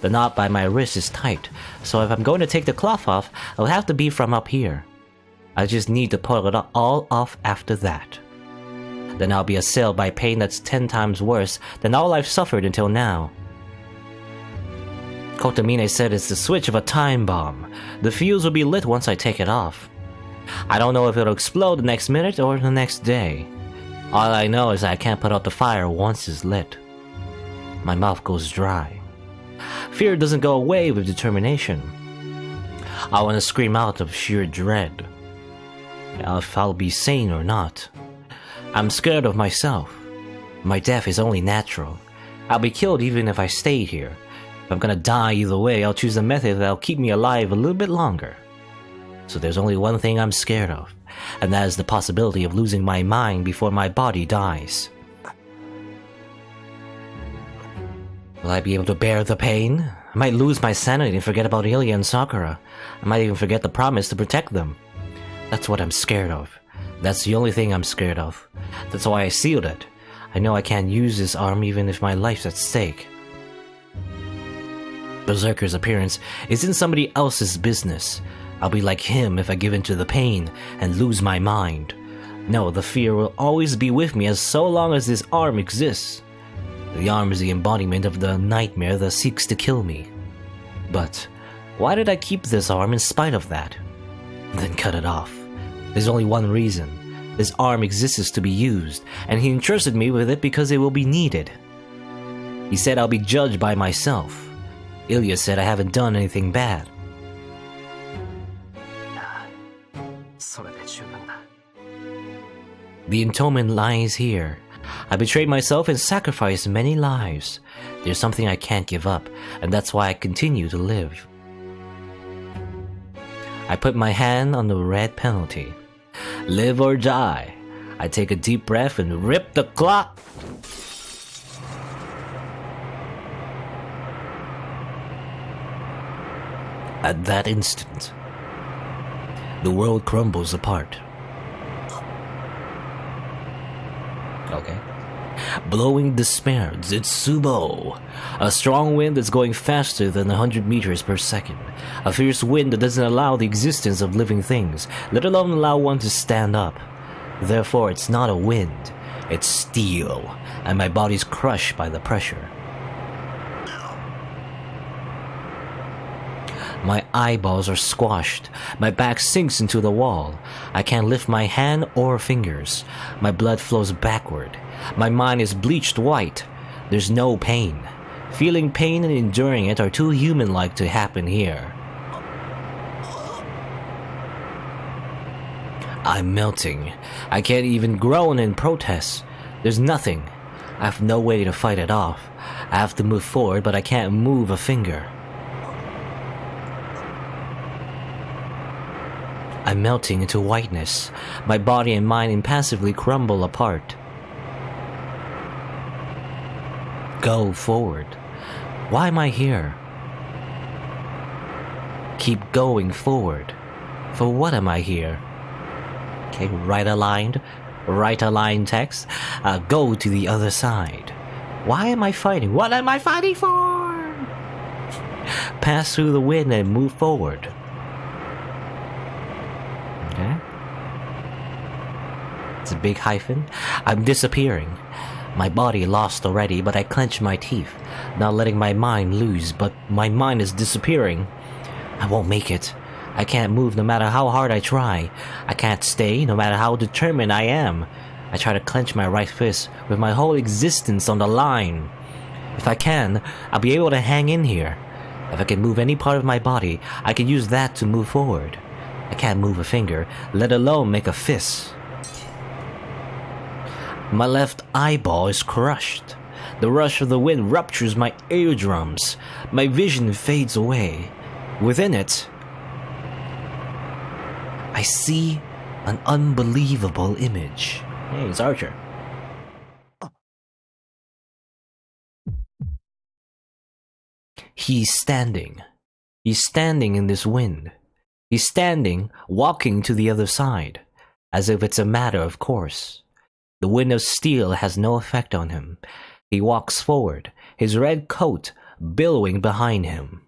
The knot by my wrist is tight, so if I'm going to take the cloth off, it'll have to be from up here. I just need to pull it all off after that. Then I'll be assailed by pain that's 10 times worse than all I've suffered until now. Kotamine said it's the switch of a time bomb. The fuse will be lit once I take it off. I don't know if it'll explode the next minute or the next day. All I know is I can't put out the fire once it's lit. My mouth goes dry. Fear doesn't go away with determination. I want to scream out of sheer dread. If I'll be sane or not. I'm scared of myself. My death is only natural. I'll be killed even if I stay here. If I'm gonna die either way, I'll choose a method that'll keep me alive a little bit longer. So there's only one thing I'm scared of, and that is the possibility of losing my mind before my body dies. Will I be able to bear the pain? I might lose my sanity and forget about Ilya and Sakura. I might even forget the promise to protect them. That's what I'm scared of. That's the only thing I'm scared of. That's why I sealed it. I know I can't use this arm even if my life's at stake. Berserker's appearance isn't somebody else's business. I'll be like him if I give in to the pain and lose my mind. No, the fear will always be with me as so long as this arm exists. The arm is the embodiment of the nightmare that seeks to kill me. But why did I keep this arm in spite of that? Then cut it off. There's only one reason. This arm exists to be used, and he entrusted me with it because it will be needed. He said I'll be judged by myself. Ilya said I haven't done anything bad. The atonement lies here. I betrayed myself and sacrificed many lives. There's something I can't give up, and that's why I continue to live. I put my hand on the red penalty. Live or die. I take a deep breath and rip the clock. At that instant, the world crumbles apart. Okay. Blowing despair, Zitsubo. A strong wind that's going faster than 100 meters per second. A fierce wind that doesn't allow the existence of living things, let alone allow one to stand up. Therefore, it's not a wind, it's steel, and my body's crushed by the pressure. My eyeballs are squashed. My back sinks into the wall. I can't lift my hand or fingers. My blood flows backward. My mind is bleached white. There's no pain. Feeling pain and enduring it are too human-like to happen here. I'm melting. I can't even groan in protest. There's nothing. I have no way to fight it off. I have to move forward, but I can't move a finger. I'm melting into whiteness. My body and mind impassively crumble apart. Go forward. Why am I here? Keep going forward. For what am I here? Okay, right aligned text. Go to the other side. Why am I fighting? What am I fighting for? Pass through the wind and move forward. Okay. It's a big hyphen. I'm disappearing. My body lost already, but I clench my teeth, not letting my mind lose, but my mind is disappearing. I won't make it. I can't move no matter how hard I try. I can't stay no matter how determined I am. I try to clench my right fist with my whole existence on the line. If I can, I'll be able to hang in here. If I can move any part of my body, I can use that to move forward. I can't move a finger, let alone make a fist. My left eyeball is crushed. The rush of the wind ruptures my eardrums. My vision fades away. Within it, I see an unbelievable image. Hey, it's Archer. He's standing. He's standing in this wind. He's standing, walking to the other side, as if it's a matter of course. The wind of steel has no effect on him. He walks forward, his red coat billowing behind him.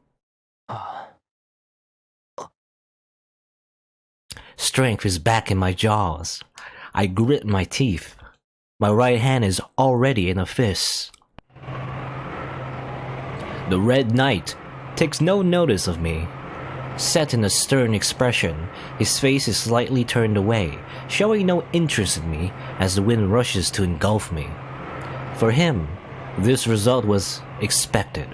Strength is back in my jaws. I grit my teeth. My right hand is already in a fist. The Red Knight takes no notice of me. Set in a stern expression, his face is slightly turned away, showing no interest in me as the wind rushes to engulf me. For him, this result was expected.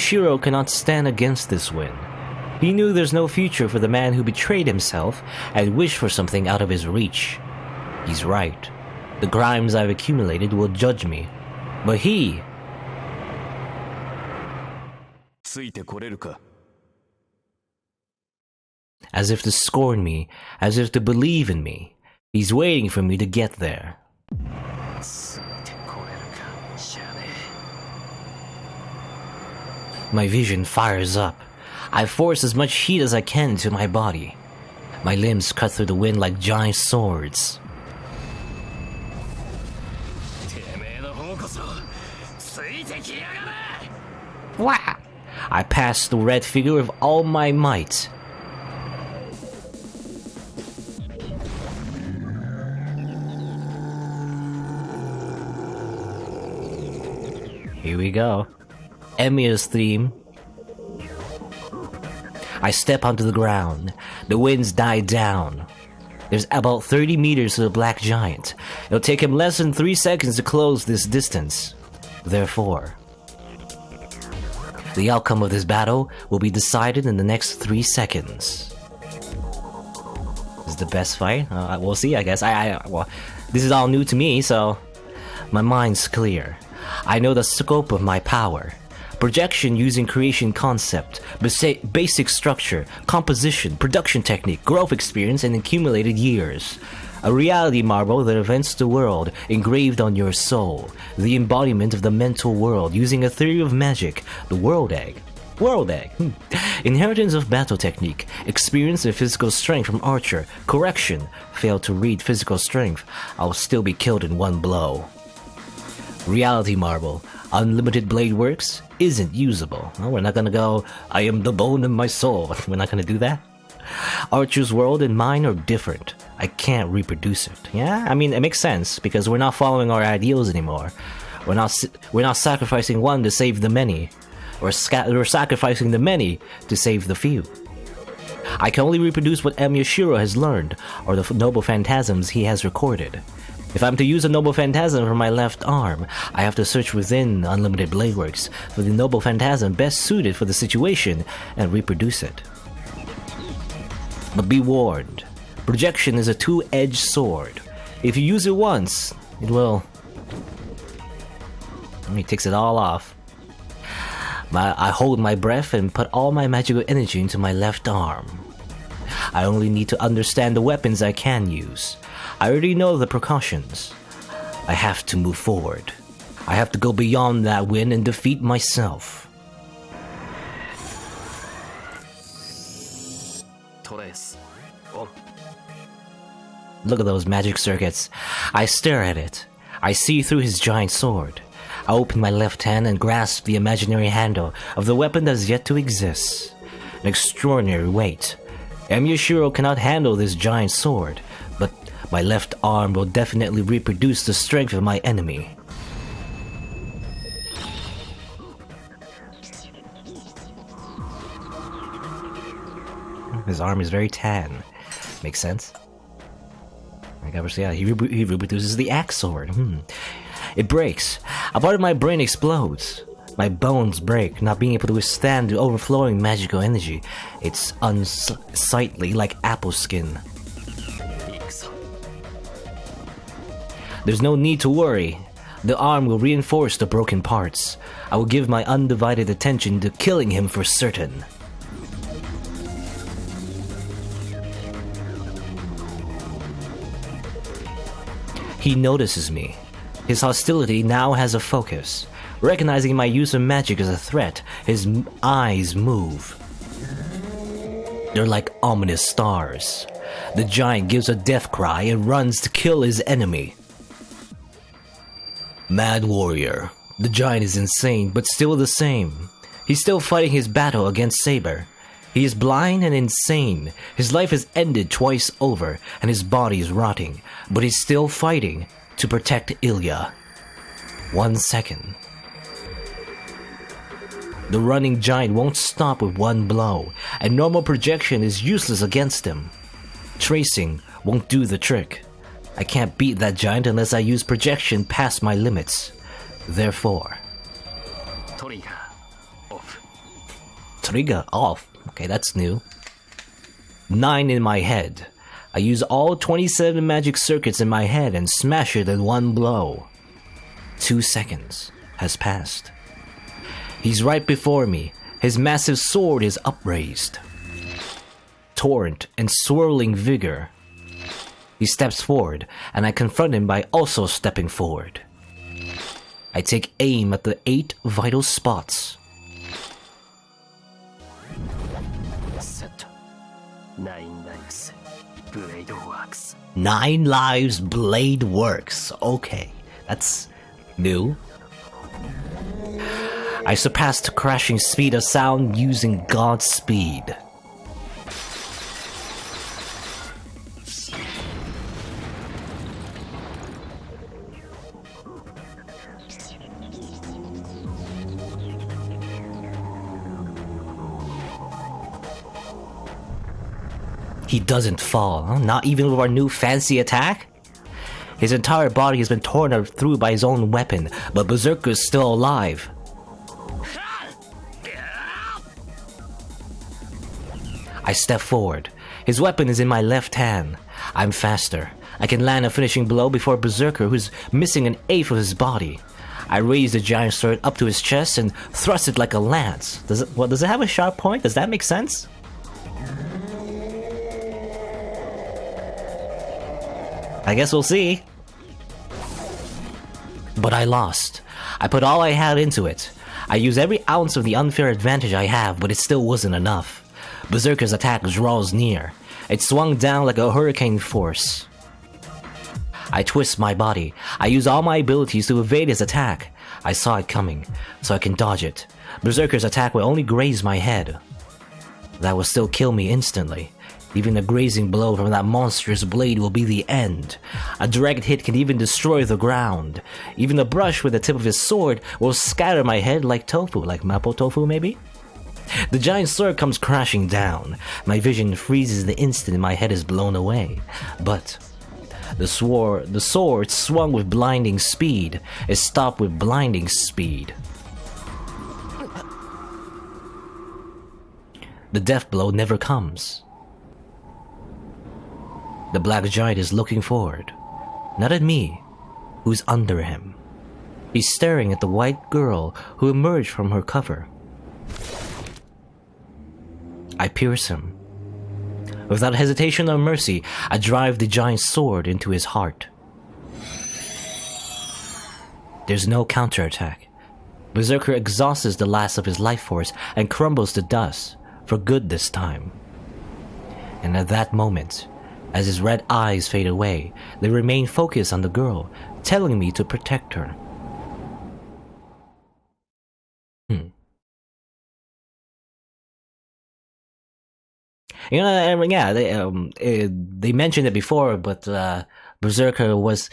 Shiro cannot stand against this wind. He knew there's no future for the man who betrayed himself and wished for something out of his reach. He's right. The crimes I've accumulated will judge me. But he... As if to scorn me, as if to believe in me. He's waiting for me to get there. My vision fires up. I force as much heat as I can into my body. My limbs cut through the wind like giant swords. Wah! I pass the red figure with all my might. Here we go. Emiya's theme. I step onto the ground. The winds die down. There's about 30 meters to the Black Giant. It'll take him less than 3 seconds to close this distance. Therefore, the outcome of this battle will be decided in the next 3 seconds. This is the best fight? We'll see, I guess. Well, this is all new to me, so my mind's clear. I know the scope of my power. Projection using creation concept, basic structure, composition, production technique, growth experience, and accumulated years. A reality marble that invents the world engraved on your soul. The embodiment of the mental world using a theory of magic, the world egg. World egg. Inheritance of battle technique. Experience and physical strength from Archer. Correction. Failed to read physical strength. I'll still be killed in one blow. Reality marble. Unlimited blade works isn't usable. Well, we're not gonna go, I am the bone in my soul. We're not gonna do that. Archer's world and mine are different. I can't reproduce it. Yeah, I mean, it makes sense because we're not following our ideals anymore. We're not sacrificing one to save the many. We're sacrificing the many to save the few. I can only reproduce what Shiro has learned, or the noble phantasms he has recorded. If I'm to use a noble phantasm for my left arm, I have to search within Unlimited Bladeworks for the noble phantasm best suited for the situation and reproduce it. But be warned, projection is a two-edged sword. If you use it once, it will... He takes it all off. I hold my breath and put all my magical energy into my left arm. I only need to understand the weapons I can use. I already know the precautions. I have to move forward. I have to go beyond that wind and defeat myself. Look at those magic circuits. I stare at it. I see through his giant sword. I open my left hand and grasp the imaginary handle of the weapon that is yet to exist. An extraordinary weight. Emiya Shiro cannot handle this giant sword, but my left arm will definitely reproduce the strength of my enemy. His arm is very tan. Makes sense. Yeah, he reproduces the axe sword. It breaks. A part of my brain explodes. My bones break, not being able to withstand the overflowing magical energy. It's unsightly like apple skin. There's no need to worry. The arm will reinforce the broken parts. I will give my undivided attention to killing him for certain. He notices me. His hostility now has a focus. Recognizing my use of magic as a threat, his eyes move. They're like ominous stars. The giant gives a death cry and runs to kill his enemy. Mad warrior. The giant is insane, but still the same. He's still fighting his battle against Saber. He is blind and insane. His life has ended twice over, and his body is rotting. But he's still fighting to protect Ilya. 1 second. The running giant won't stop with one blow, and normal projection is useless against him. Tracing won't do the trick. I can't beat that giant unless I use projection past my limits. Therefore... Trigger off. Okay, that's new. 9 in my head. I use all 27 magic circuits in my head and smash it in one blow. 2 seconds has passed. He's right before me. His massive sword is upraised. Torrent and swirling vigor. He steps forward, and I confront him by also stepping forward. I take aim at the 8 vital spots. 9 lives, blade works. Okay, that's new. I surpassed the crashing speed of sound using God's speed. He doesn't fall, huh? Not even with our new fancy attack? His entire body has been torn through by his own weapon, but Berserker is still alive. I step forward. His weapon is in my left hand. I'm faster. I can land a finishing blow before Berserker, who's missing an eighth of his body. I raise the giant sword up to his chest and thrust it like a lance. Does it have a sharp point? Does that make sense? I guess we'll see. But I lost. I put all I had into it. I used every ounce of the unfair advantage I have, but it still wasn't enough. Berserker's attack draws near. It swung down like a hurricane force. I twist my body. I use all my abilities to evade his attack. I saw it coming, so I can dodge it. Berserker's attack will only graze my head. That will still kill me instantly. Even a grazing blow from that monstrous blade will be the end. A direct hit can even destroy the ground. Even a brush with the tip of his sword will scatter my head like tofu, like mapo tofu maybe? The giant sword comes crashing down. My vision freezes the instant my head is blown away. But the sword swung with blinding speed is stopped with blinding speed. The death blow never comes. The black giant is looking forward, not at me, who's under him. He's staring at the white girl who emerged from her cover. I pierce him. Without hesitation or mercy, I drive the giant sword into his heart. There's no counterattack. Berserker exhausts the last of his life force and crumbles to dust, for good this time. And at that moment, as his red eyes fade away, they remain focused on the girl, telling me to protect her. You know, yeah, they mentioned it before, but Berserker was,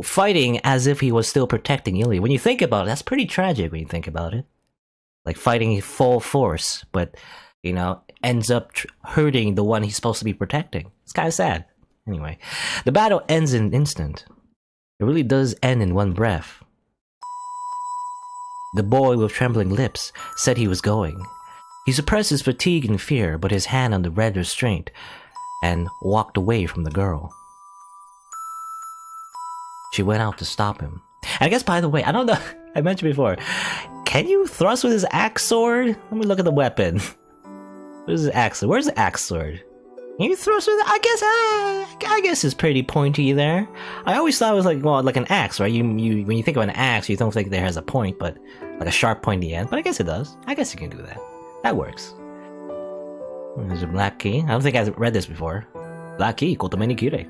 fighting as if he was still protecting Ilya. When you think about it, that's pretty tragic when you think about it. Like fighting full force, but, ends up hurting the one he's supposed to be protecting. It's kind of sad. Anyway, the battle ends in an instant. It really does end in one breath. The boy with trembling lips said he was going. He suppressed his fatigue and fear, but his hand on the red restraint, and walked away from the girl. She went out to stop him. And I guess, by the way, I don't know, I mentioned before, can you thrust with his axe sword? Let me look at the weapon. Where's the axe sword? Where's the axe sword? Can you thrust with it? I guess it's pretty pointy there. I always thought it was like an axe, right? You when you think of an axe, you don't think there has a point, but like a sharp pointy end. But I guess it does. I guess you can do that. That works. There's a black key. I don't think I've read this before. Black key, Kotomeni Kirei.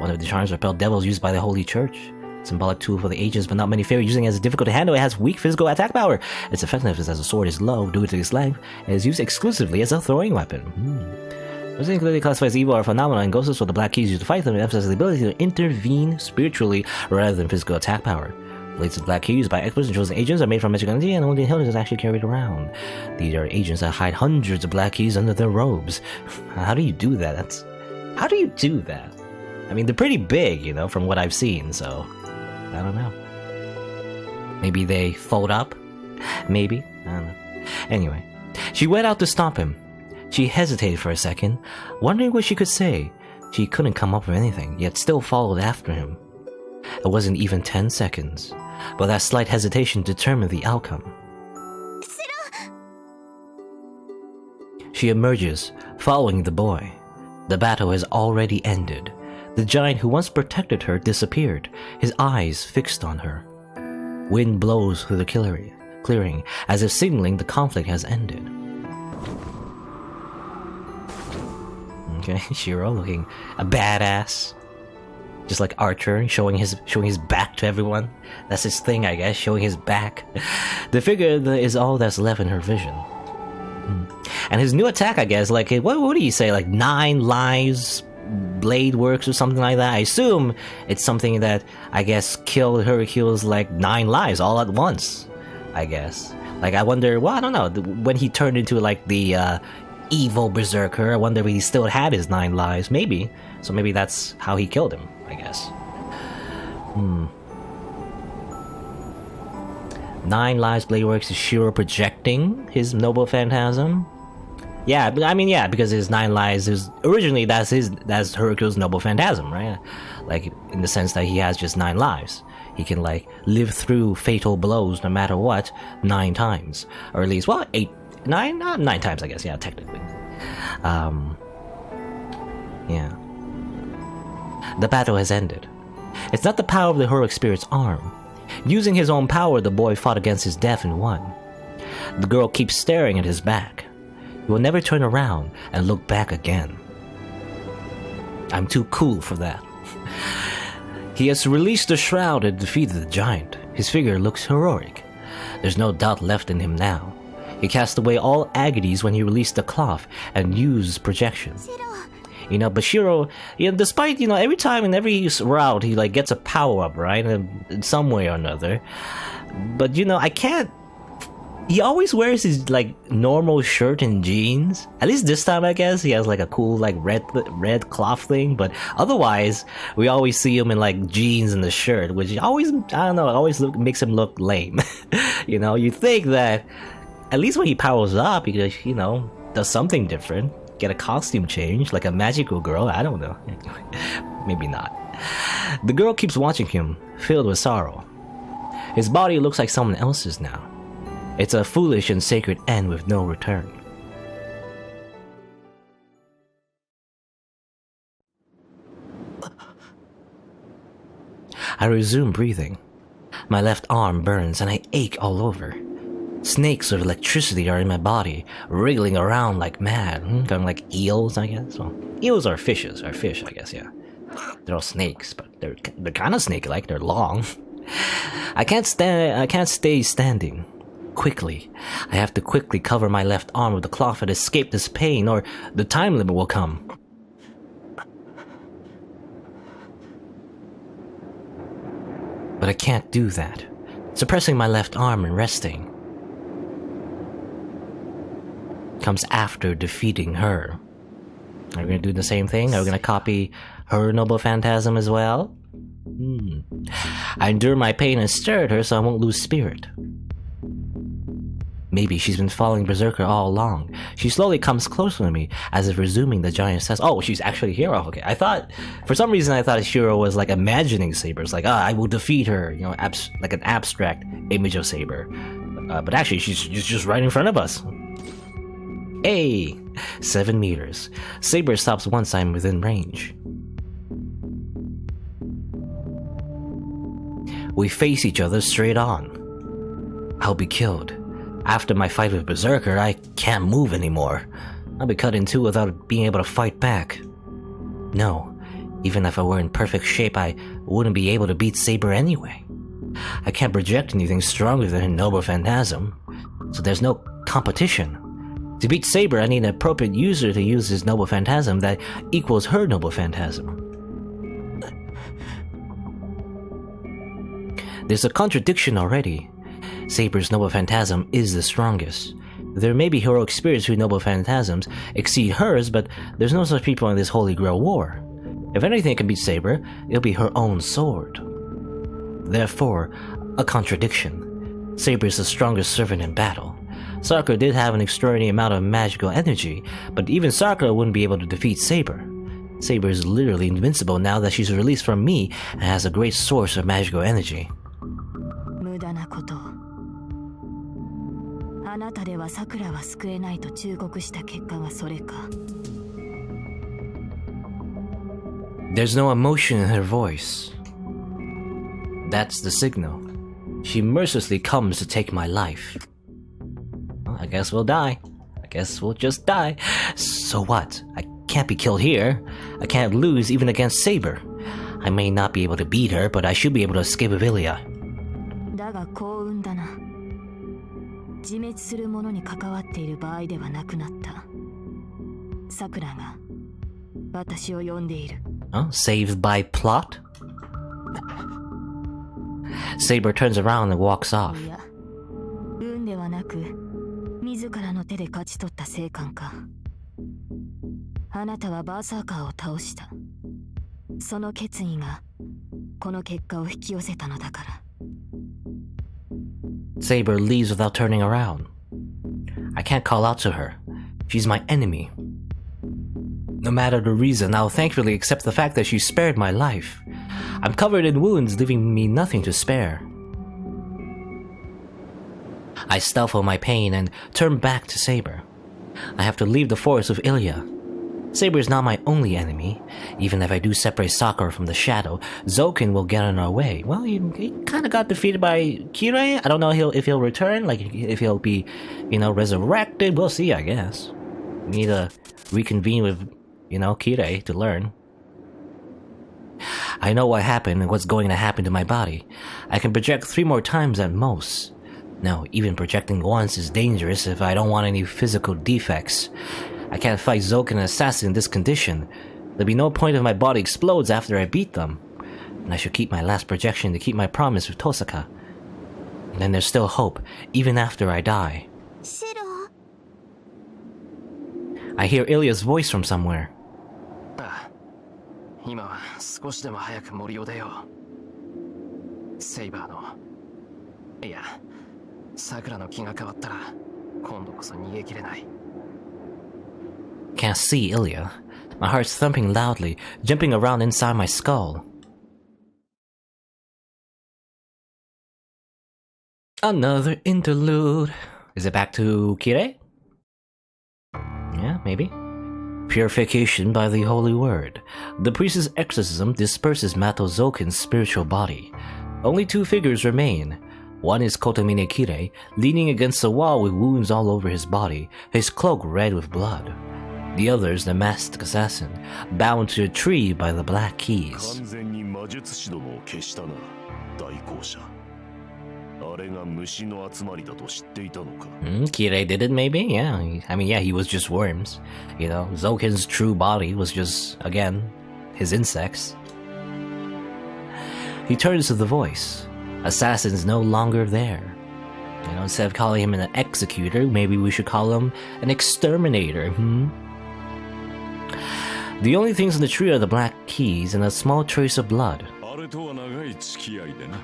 One of the charms to repel devils used by the Holy Church. Symbolic tool for the ages, but not many favor using it as difficult to handle. It has weak physical attack power. Its effectiveness as a sword is low due to its length, and is used exclusively as a throwing weapon. This clearly classifies evil or phenomena, and ghosts for the black keys used to fight them, and emphasizes the ability to intervene spiritually rather than physical attack power. Blades of black key used by experts and chosen agents are made from magic energy, and only intelligence is actually carried around. These are agents that hide hundreds of black keys under their robes. How do you do that? How do you do that? I mean, they're pretty big, from what I've seen, so I don't know. Maybe they fold up? Maybe? I don't know. Anyway, she went out to stop him. She hesitated for a second, wondering what she could say. She couldn't come up with anything, yet still followed after him. It wasn't even 10 seconds, but that slight hesitation determined the outcome. She emerges, following the boy. The battle has already ended. The giant who once protected her disappeared, his eyes fixed on her. Wind blows through the clearing, as if signaling the conflict has ended. Okay, Shiro looking a badass. Just like Archer, showing his back to everyone. That's his thing, I guess, showing his back. The figure is all that's left in her vision. And his new attack, I guess, what do you say, 9 lives, blade works or something like that? I assume it's something that, I guess, killed Hercules 9 lives all at once, I guess. I wonder, well, I don't know, when he turned into the evil Berserker, I wonder if he still had his 9 lives, maybe. So maybe that's how he killed him, I guess. 9 lives blade works is Shiro projecting his noble phantasm. Yeah, because his 9 lives is originally that's Hercules' noble phantasm, right? In the sense that he has just 9 lives. He can live through fatal blows no matter what 9 times, or at least 9 times, I guess. Yeah, technically. Yeah. The battle has ended. It's not the power of the heroic spirit's arm. Using his own power, the boy fought against his death and won. The girl keeps staring at his back. He will never turn around and look back again. I'm too cool for that. He has released the shroud and defeated the giant. His figure looks heroic. There's no doubt left in him now. He cast away all agonies when he released the cloth and used projection. But Shiro, despite, every time in every route he gets a power up, right? In some way or another. But, I can't. He always wears his normal shirt and jeans. At least this time, I guess he has a cool red cloth thing. But otherwise, we always see him in jeans and the shirt, which always, I don't know, it always makes him look lame. You think that at least when he powers up, he does something different. Get a costume change, like a magical girl, I don't know. Maybe not. The girl keeps watching him, filled with sorrow. His body looks like someone else's now. It's a foolish and sacred end with no return. I resume breathing. My left arm burns and I ache all over. Snakes of electricity are in my body, wriggling around like mad. Kind of like eels, I guess. Well, eels are fish, I guess, yeah. They're all snakes, but they're kind of snake-like. They're long. I can't stay standing. Quickly. I have to quickly cover my left arm with the cloth and escape this pain, or the time limit will come. But I can't do that. Suppressing my left arm and resting comes after defeating her. Are we gonna do the same thing? Are we gonna copy her noble phantasm as well? I endure my pain and stare at her so I won't lose spirit. Maybe she's been following Berserker all along. She slowly comes closer to me, as if resuming the giant says, "Oh, she's actually here." Oh, okay. For some reason, I thought Shiro was like imagining Saber. It's like, I will defeat her, you know, like an abstract image of Saber. But actually, she's just right in front of us. Hey, 7 meters. Saber stops once I'm within range. We face each other straight on. I'll be killed. After my fight with Berserker, I can't move anymore. I'll be cut in two without being able to fight back. No, even if I were in perfect shape, I wouldn't be able to beat Saber anyway. I can't project anything stronger than a noble phantasm, so there's no competition. To beat Saber, I need an appropriate user to use his noble phantasm that equals her noble phantasm. There's a contradiction already. Saber's noble phantasm is the strongest. There may be heroic spirits whose noble phantasms exceed hers, but there's no such people in this Holy Grail war. If anything can beat Saber, it'll be her own sword. Therefore, a contradiction. Saber is the strongest servant in battle. Sakura did have an extraordinary amount of magical energy, but even Sakura wouldn't be able to defeat Saber. Saber is literally invincible now that she's released from me and has a great source of magical energy. There's no emotion in her voice. That's the signal. She mercilessly comes to take my life. Well, I guess we'll die. I guess we'll just die. So what? I can't be killed here. I can't lose even against Saber. I may not be able to beat her, but I should be able to escape with Ilya. Oh, saved by plot? Saber turns around and walks off. Saber leaves without turning around. I can't call out to her. She's my enemy. No matter the reason, I'll thankfully accept the fact that she spared my life. I'm covered in wounds, leaving me nothing to spare. I stifle my pain and turn back to Saber. I have to leave the forest with Ilya. Saber is not my only enemy. Even if I do separate Sakura from the shadow, Zoken will get in our way. Well, he kind of got defeated by Kirei. I don't know if he'll return, like if he'll be, resurrected. We'll see, I guess. We need to reconvene with, Kirei to learn. I know what happened and what's going to happen to my body. I can project 3 more times at most. Now, even projecting once is dangerous if I don't want any physical defects. I can't fight Zoken and Assassin in this condition. There'll be no point if my body explodes after I beat them. And I should keep my last projection to keep my promise with Tosaka. And then there's still hope, even after I die. Shiro. I hear Ilya's voice from somewhere. 今は少しでも早く森を出よう。セイバーの、いや、サクラの気が変わったら、今度こそ逃げきれない。Can't see Ilya. My heart's thumping loudly, jumping around inside my skull. Another interlude. Is it back to Kirei? Yeah, maybe. Purification by the holy word. The priest's exorcism disperses Mato Zoken's spiritual body. Only 2 figures remain. One is Kotomine Kirei, leaning against the wall with wounds all over his body, his cloak red with blood. The other is the masked assassin, bound to a tree by the black keys. あれが虫の集まりだと知っていたのか。Kirei did it, maybe? Yeah. I mean, yeah, he was just worms. You know, Zoken's true body was just, again, his insects. He turns to the voice. Assassin's no longer there. You know, instead of calling him an executor, maybe we should call him an exterminator, The only things in the tree are the black keys and a small trace of blood. あれとは長い付き合いでな。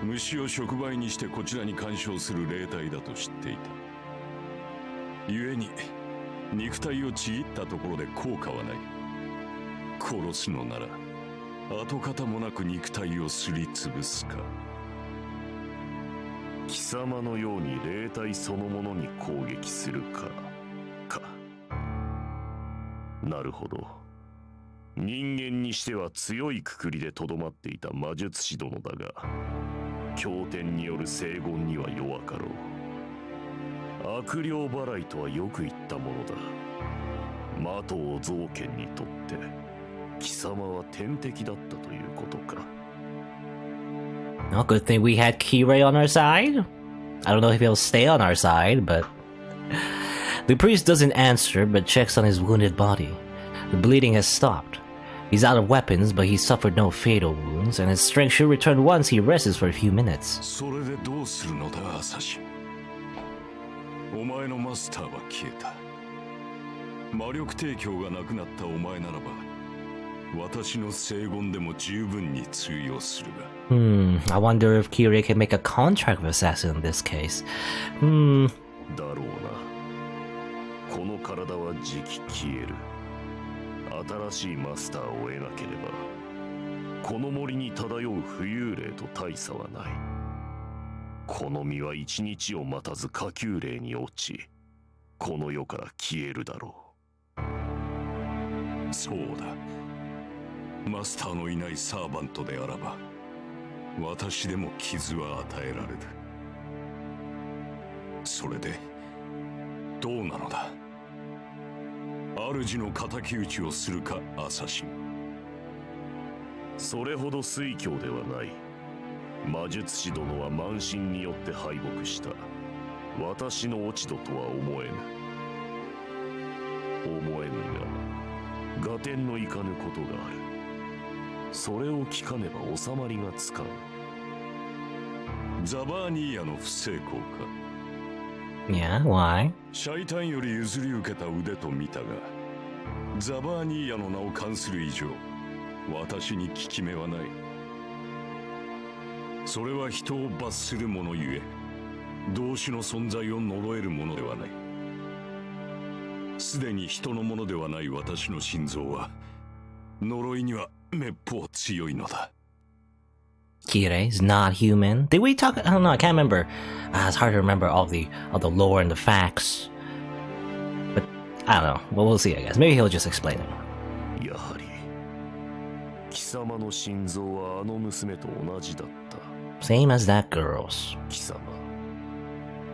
虫を触媒にしてこちらに干渉する霊体だと知っていた。故に肉体をちぎったところで効果はない。殺すのなら跡形もなく肉体をすりつぶすか。貴様のように霊体そのものに攻撃するか。なるほど。人間にしては強いくくりでとどまっていた魔術師殿だが、経典による聖言には弱かろう。悪霊払いとはよく言ったものだ。魔頭造剣にとって貴様は天敵だったということか。Well, good thing we had Kirei on our side. I don't know if he'll stay on our side, but... The priest doesn't answer, but checks on his wounded body. The bleeding has stopped. He's out of weapons, but he suffered no fatal wounds, and his strength should return once he rests for a few minutes. それでどうするのだ、アサシン。お前のマスターは消えた。魔力提供がなくなったお前ならば、私の聖言でも十分に通用するが。I wonder if Kirei can make a contract with Assassin in this case. だろうな。この体はじき消える。新しいマスターを得なければ、この森に漂う浮遊霊と大差はない。この身は一日を待たず下級霊に落ち、この世から消えるだろう。そうだ。マスターのいないサーバントであらば、私でも傷は与えられる。それでどうなのだ。主の敵討ちをするか、アサシン。それほど酔狂ではない。魔術師殿は慢心によって敗北した。私の落ち度とは思えぬ。思えぬが、合点のいかぬことがある。それを聞かねば収まりがつかん。ザバーニーヤの不成功か。Yeah, why? シャイタンより譲り受けた腕と見たが、ザバーニーヤの名を冠する以上、私に効き目はない。それは人を罰するものゆえ、同種の存在を呪えるものではない。すでに人のものではない私の心臓は、呪いにはめっぽう強いのだ。Kirei's not human. Did we talk? I don't know. I can't remember. It's hard to remember all the lore and the facts. But I don't know. Well, we'll see. I guess maybe he'll just explain it. やはり貴様の心臓はあの娘と同じだった。Same as that girl's. 貴様、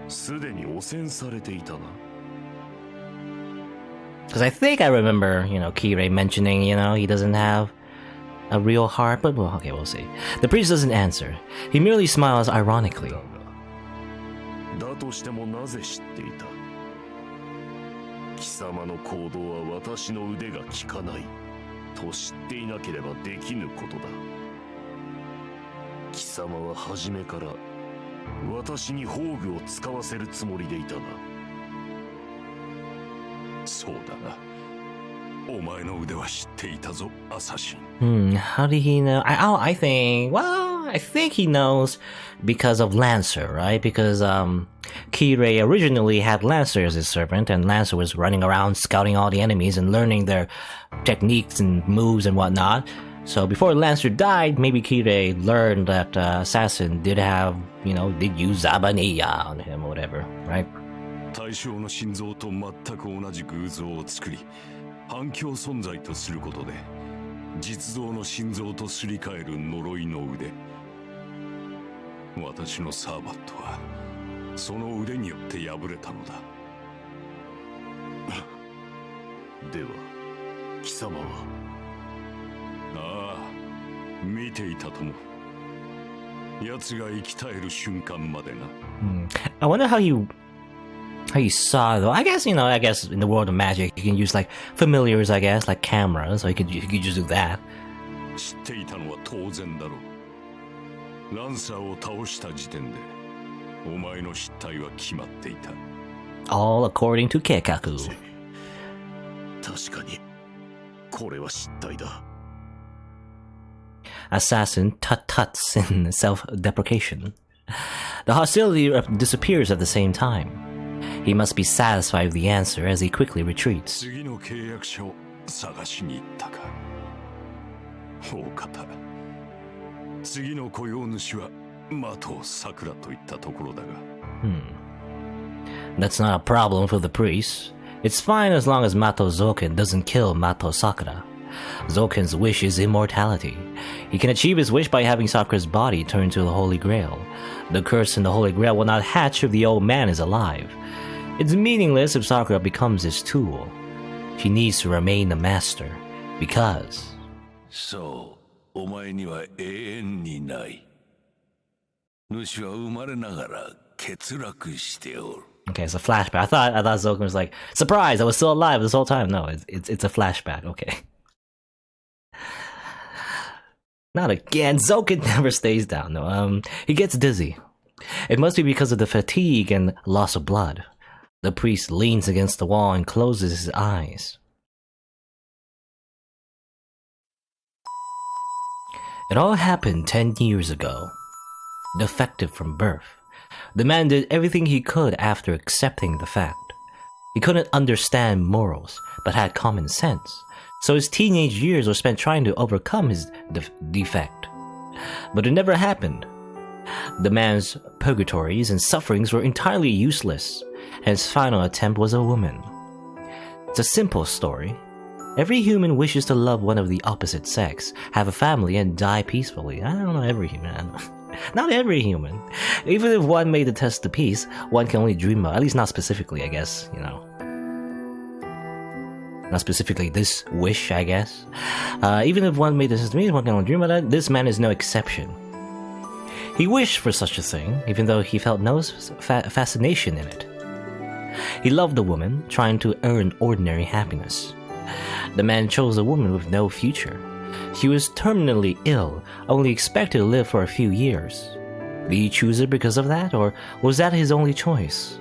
すでに汚染されていたな。Because I think I remember, Kirei mentioning, he doesn't have a real heart, but well, okay, we'll see. The priest doesn't answer. He merely smiles ironically. だとしてもなぜ知っていた。貴様の行動は私の腕が効かないと知っていなければできぬことだ。貴様は初めから私に宝具を使わせるつもりでいたな。そうだな。お前の腕は知っていたぞ、アサシHmm,ン。how did he know? I think he knows because of Lancer, right? Because Kirei originally had Lancer as his servant, and Lancer was running around scouting all the enemies and learning their techniques and moves and whatnot. So before Lancer died, maybe Kirei learned that Assassin did have, did use Zabaniya on him or whatever, right? 対象の心臓と全く同じ偶像を作り、反響存在とすることで実像の心臓とすり替える呪いの腕。私のサーバットはその腕によって破れたのだ。では貴様は。ああ、見ていたとも。奴が生き絶える瞬間までな。I wonder how you saw though. I guess in the world of magic you can use like familiars, I guess, like cameras, so you could just do that. 知っていたのは当然だろう。ランサーを倒した時点でお前の失態は決まっていた。 All according to Keikaku. 確かにこれは失態だ。 Assassin tut-tuts in self-deprecation. The hostility disappears at the same time. He must be satisfied with the answer as he quickly retreats. 次の契約者を探しに行ったか。大方。次の雇用主は的さくらといったところだが。That's not a problem for the priest. It's fine as long as Mato Zoken doesn't kill Mato Sakura. Zoken's wish is immortality. He can achieve his wish by having Sakura's body turned to the Holy Grail. The curse in the Holy Grail will not hatch if the old man is alive. It's meaningless if Sakura becomes his tool. She needs to remain the master, because... そう、お前には永遠にない。主は生まれながら欠落しておる。 Okay, it's a flashback. I thought Zoken was like, surprise, I was still alive this whole time. No, it's a flashback. Okay. Not again. Zoken never stays down. No, he gets dizzy. It must be because of the fatigue and loss of blood. The priest leans against the wall and closes his eyes. It all happened 10 years ago. Defective from birth, the man did everything he could after accepting the fact. He couldn't understand morals, but had common sense, so his teenage years were spent trying to overcome his defect. But it never happened. The man's purgatories and sufferings were entirely useless, and his final attempt was a woman. It's a simple story. Every human wishes to love one of the opposite sex, have a family, and die peacefully. I don't know every human. Not every human. Even if one made the test to peace, one can only dream of, at least not specifically, I guess, you know. Not specifically this wish, I guess. Even if one made the test to peace, one can only dream of that. This man is no exception. He wished for such a thing, even though he felt no fascination in it. He loved the woman, trying to earn ordinary happiness. The man chose a woman with no future. She was terminally ill, only expected to live for a few years. Did he choose her because of that, or was that his only choice?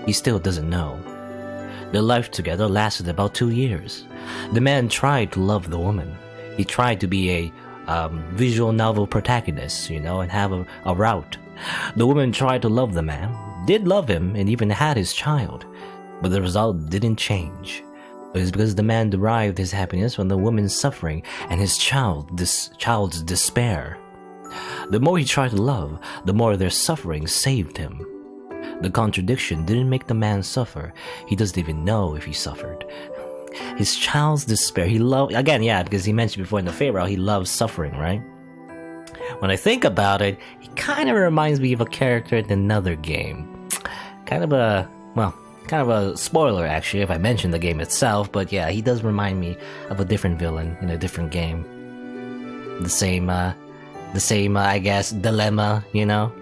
He still doesn't know. Their life together lasted about 2 years. The man tried to love the woman. He tried to be a visual novel protagonist, you know, and have a route. The woman tried to love the man, did love him, and even had his child. But the result didn't change. It was because the man derived his happiness from the woman's suffering and his child's despair. The more he tried to love, the more their suffering saved him. The contradiction didn't make the man suffer. He doesn't even know if he suffered. His child's despair, he loved, again, yeah, because he mentioned before in the Pharaoh, he loves suffering, right? When I think about it, he kind of reminds me of a character in another game. Kind of a spoiler, actually, if I mention the game itself, but yeah, he does remind me of a different villain in a different game. The same, I guess, dilemma, you know?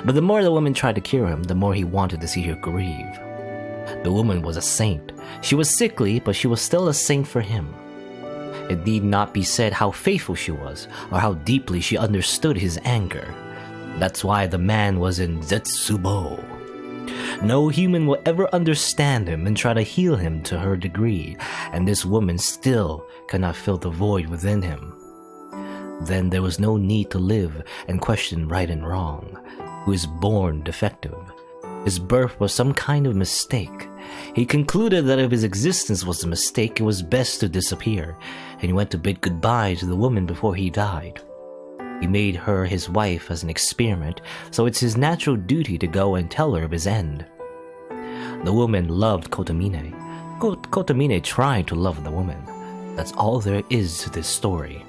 But the more the woman tried to cure him, the more he wanted to see her grieve. The woman was a saint. She was sickly, but she was still a saint for him. It need not be said how faithful she was, or how deeply she understood his anger. That's why the man was in Zetsubo. No human will ever understand him and try to heal him to her degree, and this woman still cannot fill the void within him. Then there was no need to live and question right and wrong, who is born defective. His birth was some kind of mistake. He concluded that if his existence was a mistake, it was best to disappear, and he went to bid goodbye to the woman before he died. He made her his wife as an experiment, so it's his natural duty to go and tell her of his end. The woman loved Kotomine. Kotomine tried to love the woman. That's all there is to this story.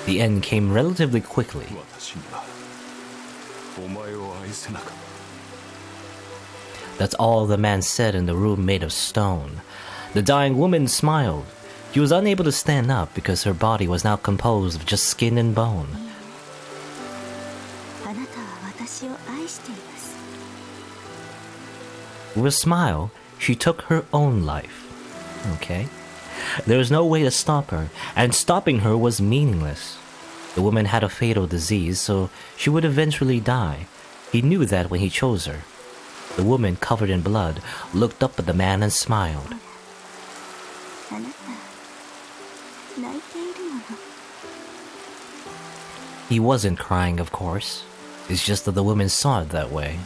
The end came relatively quickly. That's all the man said in the room made of stone. The dying woman smiled. She was unable to stand up because her body was now composed of just skin and bone. With a smile, she took her own life. Okay. There was no way to stop her, and stopping her was meaningless. The woman had a fatal disease, so she would eventually die. He knew that when he chose her. The woman, covered in blood, looked up at the man and smiled. He wasn't crying, of course. It's just that the woman saw it that way.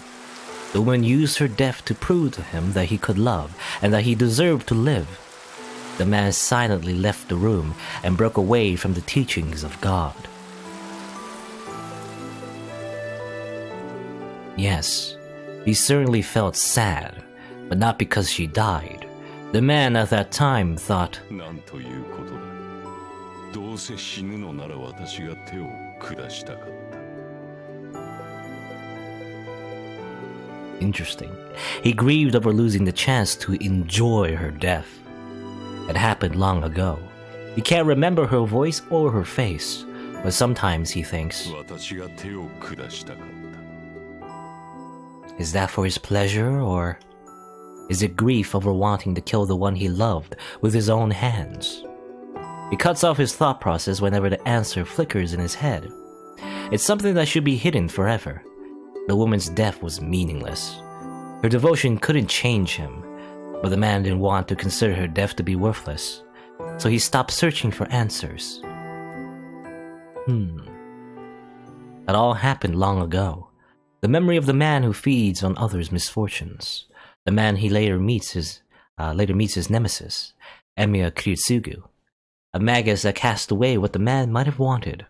The woman used her death to prove to him that he could love and that he deserved to live. The man silently left the room and broke away from the teachings of God. Yes, he certainly felt sad, but not because she died. The man at that time thought, interesting. He grieved over losing the chance to enjoy her death. It happened long ago. He can't remember her voice or her face, but sometimes he thinks, is that for his pleasure, or is it grief over wanting to kill the one he loved with his own hands? He cuts off his thought process whenever the answer flickers in his head. It's something that should be hidden forever. The woman's death was meaningless. Her devotion couldn't change him, but the man didn't want to consider her death to be worthless, so he stopped searching for answers. That all happened long ago. The memory of the man who feeds on others' misfortunes. The man he later meets his nemesis, Emiya Kiritsugu. A magus that cast away what the man might have wanted.